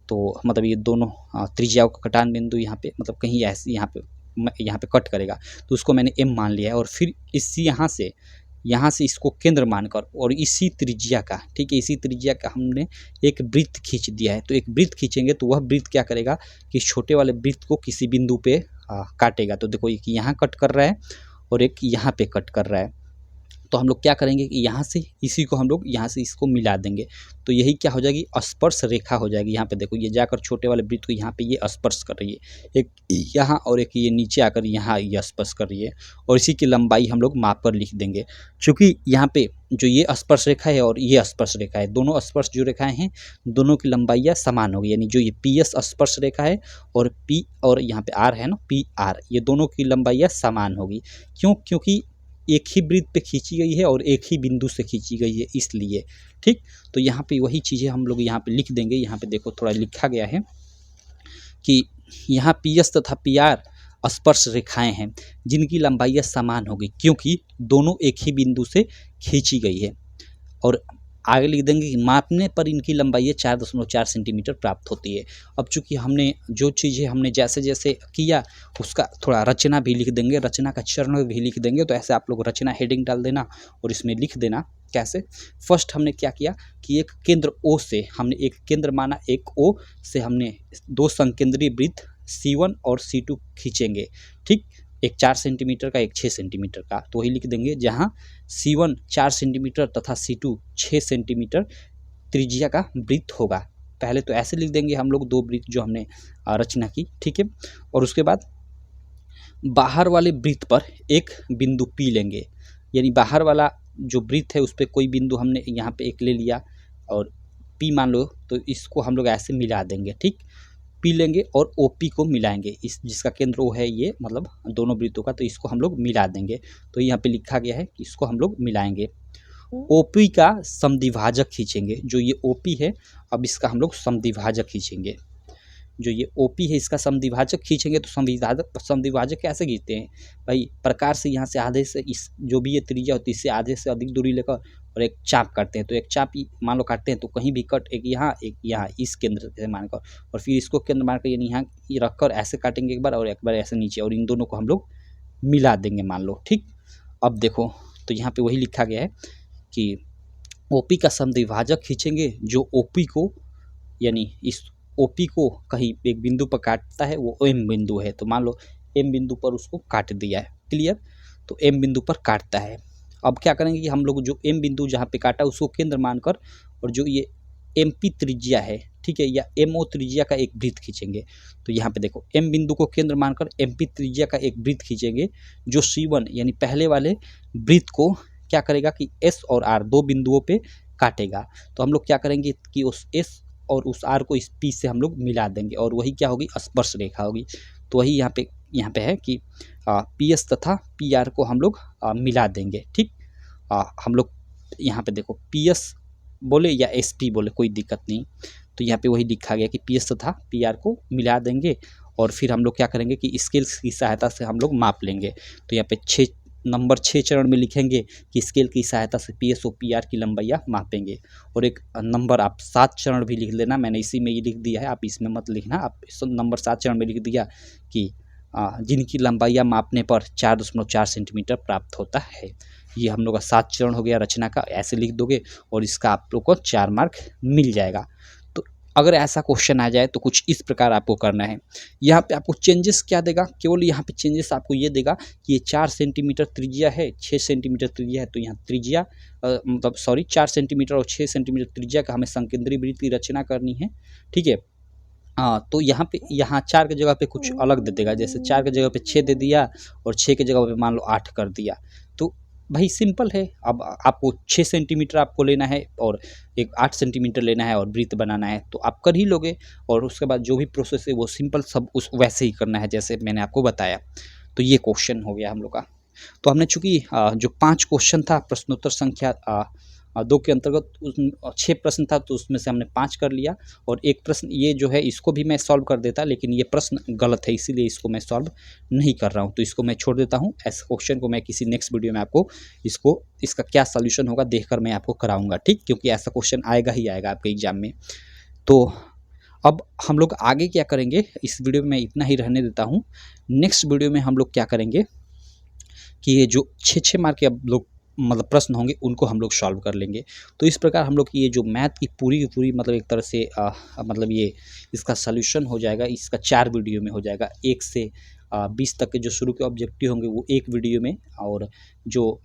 तो मतलब ये दोनों त्रिज्याओं का कटान बिंदु यहाँ पे मतलब कहीं ऐसे यहाँ पे कट करेगा, तो उसको मैंने M मान लिया है। और फिर इसी यहाँ से इसको केंद्र मानकर और इसी त्रिज्या का, ठीक है, इसी त्रिज्या का हमने एक वृत्त खींच दिया है। तो एक वृत्त खींचेंगे तो वह वृत्त क्या करेगा कि छोटे वाले वृत्त को किसी बिंदु पे काटेगा। तो देखो एक यहाँ कट कर रहा है और एक यहाँ पे कट कर रहा है। तो हम लोग क्या करेंगे कि यहाँ से इसी को हम लोग यहाँ से इसको मिला देंगे, तो यही क्या हो जाएगी, स्पर्श रेखा हो जाएगी। यहाँ पे देखो ये जाकर छोटे वाले वृत्त को यहाँ पे ये स्पर्श कर रही है, एक यहाँ और एक ये नीचे आकर यहाँ ये स्पर्श कर रही है, और इसी की लंबाई हम लोग माप पर लिख देंगे। चूँकि यहाँ पे जो ये स्पर्श रेखा है और ये स्पर्श रेखा है, दोनों स्पर्श जो रेखाएं हैं दोनों की लंबाइयाँ समान होगी, यानी जो ये PS स्पर्श रेखा है और P और यहाँ पे R है ना PR, ये दोनों की लंबाइयाँ समान होगी। क्यों? क्योंकि एक ही वृत्त पे खींची गई है और एक ही बिंदु से खींची गई है, इसलिए, ठीक। तो यहाँ पे वही चीज़ें हम लोग यहाँ पे लिख देंगे। यहाँ पे देखो थोड़ा लिखा गया है कि यहाँ PS तथा PR स्पर्श रेखाएं हैं जिनकी लंबाइयाँ समान होगी, क्योंकि दोनों एक ही बिंदु से खींची गई है। और आगे लिख देंगे कि मापने पर इनकी लंबाई 4.4 सेंटीमीटर प्राप्त होती है। अब चूंकि हमने जो चीज़ें हमने जैसे जैसे किया उसका थोड़ा रचना भी लिख देंगे, रचना का चरण भी लिख देंगे। तो ऐसे आप लोग रचना हेडिंग डाल देना और इसमें लिख देना कैसे। फर्स्ट हमने क्या किया कि एक केंद्र ओ से हमने एक केंद्र माना, एक ओ से हमने दो संकेंद्रीय वृत्त C1 और C2 खींचेंगे। ठीक, एक 4 सेंटीमीटर का, एक 6 सेंटीमीटर का। तो वही लिख देंगे जहाँ C1 4 सेंटीमीटर तथा C2 6 सेंटीमीटर त्रिज्या का वृत्त होगा। पहले तो ऐसे लिख देंगे हम लोग दो वृत्त जो हमने रचना की। ठीक है, और उसके बाद बाहर वाले वृत्त पर एक बिंदु P लेंगे, यानी बाहर वाला जो वृत्त है उस पर कोई बिंदु हमने यहाँ पे एक ले लिया और P मान लो, तो इसको हम लोग ऐसे मिला देंगे। ठीक, P लेंगे और OP को मिलाएंगे, इस जिसका केंद्र O है ये मतलब दोनों वृत्तों का, तो इसको हम लोग मिला देंगे। तो यहाँ पे लिखा गया है कि इसको हम लोग मिलाएंगे। OP का समद्विभाजक खींचेंगे, जो ये OP है अब इसका हम लोग समद्विभाजक खींचेंगे। जो ये OP है इसका समद्विभाजक खींचेंगे। तो समद्विभाजक कैसे खींचते हैं भाई, प्रकार से यहाँ से आधे से इस जो भी ये त्रिज्या होती है इससे आधे से अधिक दूरी लेकर और एक चाप काटते हैं। तो एक चाप मान लो काटते हैं तो कहीं भी कट, एक यहाँ इस केंद्र से मानकर, और फिर इसको केंद्र मानकर यानी यहाँ रख कर ऐसे काटेंगे एक बार और एक बार ऐसे नीचे, और इन दोनों को हम लोग मिला देंगे मान लो। ठीक, अब देखो तो यहाँ पे वही लिखा गया है कि OP का समद्विभाजक खींचेंगे जो OP को यानी इस OP को कहीं एक बिंदु पर काटता है, वो M बिंदु है। तो मान लो M बिंदु पर उसको काट दिया है, क्लियर। तो M बिंदु पर काटता है। अब क्या करेंगे कि हम लोग जो M बिंदु जहाँ पे काटा उसको केंद्र मानकर और जो ये MP त्रिज्या है, ठीक है, या MO त्रिज्या का एक वृत्त खींचेंगे। तो यहाँ पे देखो M बिंदु को केंद्र मानकर MP त्रिज्या का एक वृत्त खींचेंगे जो C1 यानी पहले वाले वृत्त को क्या करेगा कि S और R दो बिंदुओं पे काटेगा। तो हम लोग क्या करेंगे कि उस S और उस R को इस P से हम लोग मिला देंगे और वही क्या होगी, स्पर्श रेखा होगी। तो वही यहाँ पे है कि PS तथा PR को हम लोग मिला देंगे। ठीक, हम लोग यहाँ पे देखो PS बोले या SP बोले कोई दिक्कत नहीं। तो यहाँ पे वही लिखा गया कि PS तथा PR को मिला देंगे और फिर हम लोग क्या करेंगे कि स्केल की सहायता से हम लोग माप लेंगे। तो यहाँ पे नंबर 6 चरण में लिखेंगे कि स्केल की सहायता से PS और PR की लंबाइयाँ मापेंगे। और एक नंबर आप 7 चरण भी लिख लेना, मैंने इसी में ये लिख दिया है, आप इसमें मत लिखना। आप नंबर 7 चरण में लिख दिया कि जिनकी लंबाइयाँ मापने पर 4.4 सेंटीमीटर प्राप्त होता है। ये हम लोग का 7 चरण हो गया रचना का, ऐसे लिख दोगे और इसका आप लोग को 4 मार्क मिल जाएगा। तो अगर ऐसा क्वेश्चन आ जाए तो कुछ इस प्रकार आपको करना है। यहाँ पे आपको चेंजेस क्या देगा, केवल यहाँ पे चेंजेस आपको ये देगा कि ये 4 सेंटीमीटर त्रिज्या है, 6 सेंटीमीटर त्रिज्या है। तो यहाँ त्रिज्या मतलब 4 सेंटीमीटर और 6 सेंटीमीटर त्रिज्या का हमें संकेंद्रीय वृत्त की रचना करनी है। ठीक है, तो यहाँ पे 4 की जगह पे कुछ अलग दे देगा, जैसे 4 की जगह पे 6 दे दिया और 6 की जगह पे मान लो 8 कर दिया। तो भाई सिंपल है। अब आपको 6 सेंटीमीटर आपको लेना है और एक 8 सेंटीमीटर लेना है और वृत्त बनाना है, तो आप कर ही लोगे। और उसके बाद जो भी प्रोसेस है वो सिंपल सब उस वैसे ही करना है जैसे मैंने आपको बताया। तो ये क्वेश्चन हो गया हम लोग का। तो हमने चूँकि जो 5 क्वेश्चन था प्रश्नोत्तर संख्या 2 के अंतर्गत 6 प्रश्न था, तो उसमें से हमने 5 कर लिया। और एक प्रश्न ये जो है इसको भी मैं सॉल्व कर देता, लेकिन ये प्रश्न गलत है इसीलिए इसको मैं सॉल्व नहीं कर रहा हूँ, तो इसको मैं छोड़ देता हूँ। ऐसे क्वेश्चन को मैं किसी नेक्स्ट वीडियो में आपको इसका क्या सॉल्यूशन होगा देखकर मैं आपको कराऊंगा। ठीक, क्योंकि ऐसा क्वेश्चन आएगा ही आएगा आपके एग्जाम में। तो अब हम लोग आगे क्या करेंगे, इस वीडियो में मैं इतना ही रहने देता हूँ। नेक्स्ट वीडियो में हम लोग क्या करेंगे कि ये जो 6 मार्क के अब लोग मतलब प्रश्न होंगे उनको हम लोग सॉल्व कर लेंगे। तो इस प्रकार हम लोग की ये जो मैथ की पूरी मतलब एक तरह से मतलब ये इसका सॉल्यूशन हो जाएगा। इसका 4 वीडियो में हो जाएगा। 1 से 20 तक के जो शुरू के ऑब्जेक्टिव होंगे वो एक वीडियो में, और जो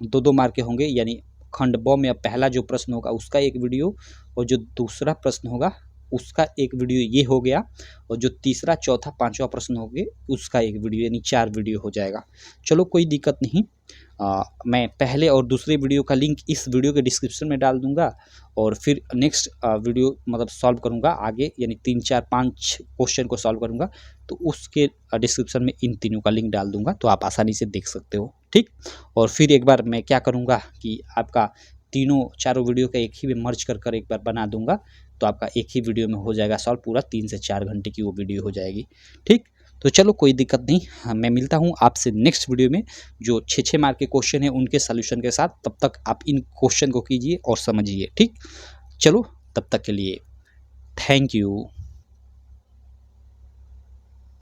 2-2 मार्क के होंगे यानी खंड ब में अब पहला जो प्रश्न होगा उसका एक वीडियो, और जो दूसरा प्रश्न होगा उसका एक वीडियो ये हो गया, और जो तीसरा चौथा पांचवा प्रश्न होंगे उसका एक वीडियो, यानी 4 वीडियो हो जाएगा। चलो कोई दिक्कत नहीं। मैं पहले और दूसरे वीडियो का लिंक इस वीडियो के डिस्क्रिप्शन में डाल दूंगा, और फिर नेक्स्ट वीडियो मतलब सॉल्व करूंगा आगे, यानी 3, 4, 5 क्वेश्चन को सॉल्व करूंगा, तो उसके डिस्क्रिप्शन में इन तीनों का लिंक डाल दूंगा, तो आप आसानी से देख सकते हो। ठीक, और फिर एक बार मैं क्या करूंगा कि आपका चारों वीडियो का एक ही में मर्ज कर एक बार बना दूंगा, तो आपका एक ही वीडियो में हो जाएगा सॉल्व। पूरा 3 से 4 घंटे की वो वीडियो हो जाएगी। ठीक, तो चलो कोई दिक्कत नहीं, हाँ, मैं मिलता हूँ आपसे नेक्स्ट वीडियो में जो 6 मार्क के क्वेश्चन हैं उनके सॉल्यूशन के साथ। तब तक आप इन क्वेश्चन को कीजिए और समझिए, ठीक। चलो तब तक के लिए थैंक यू।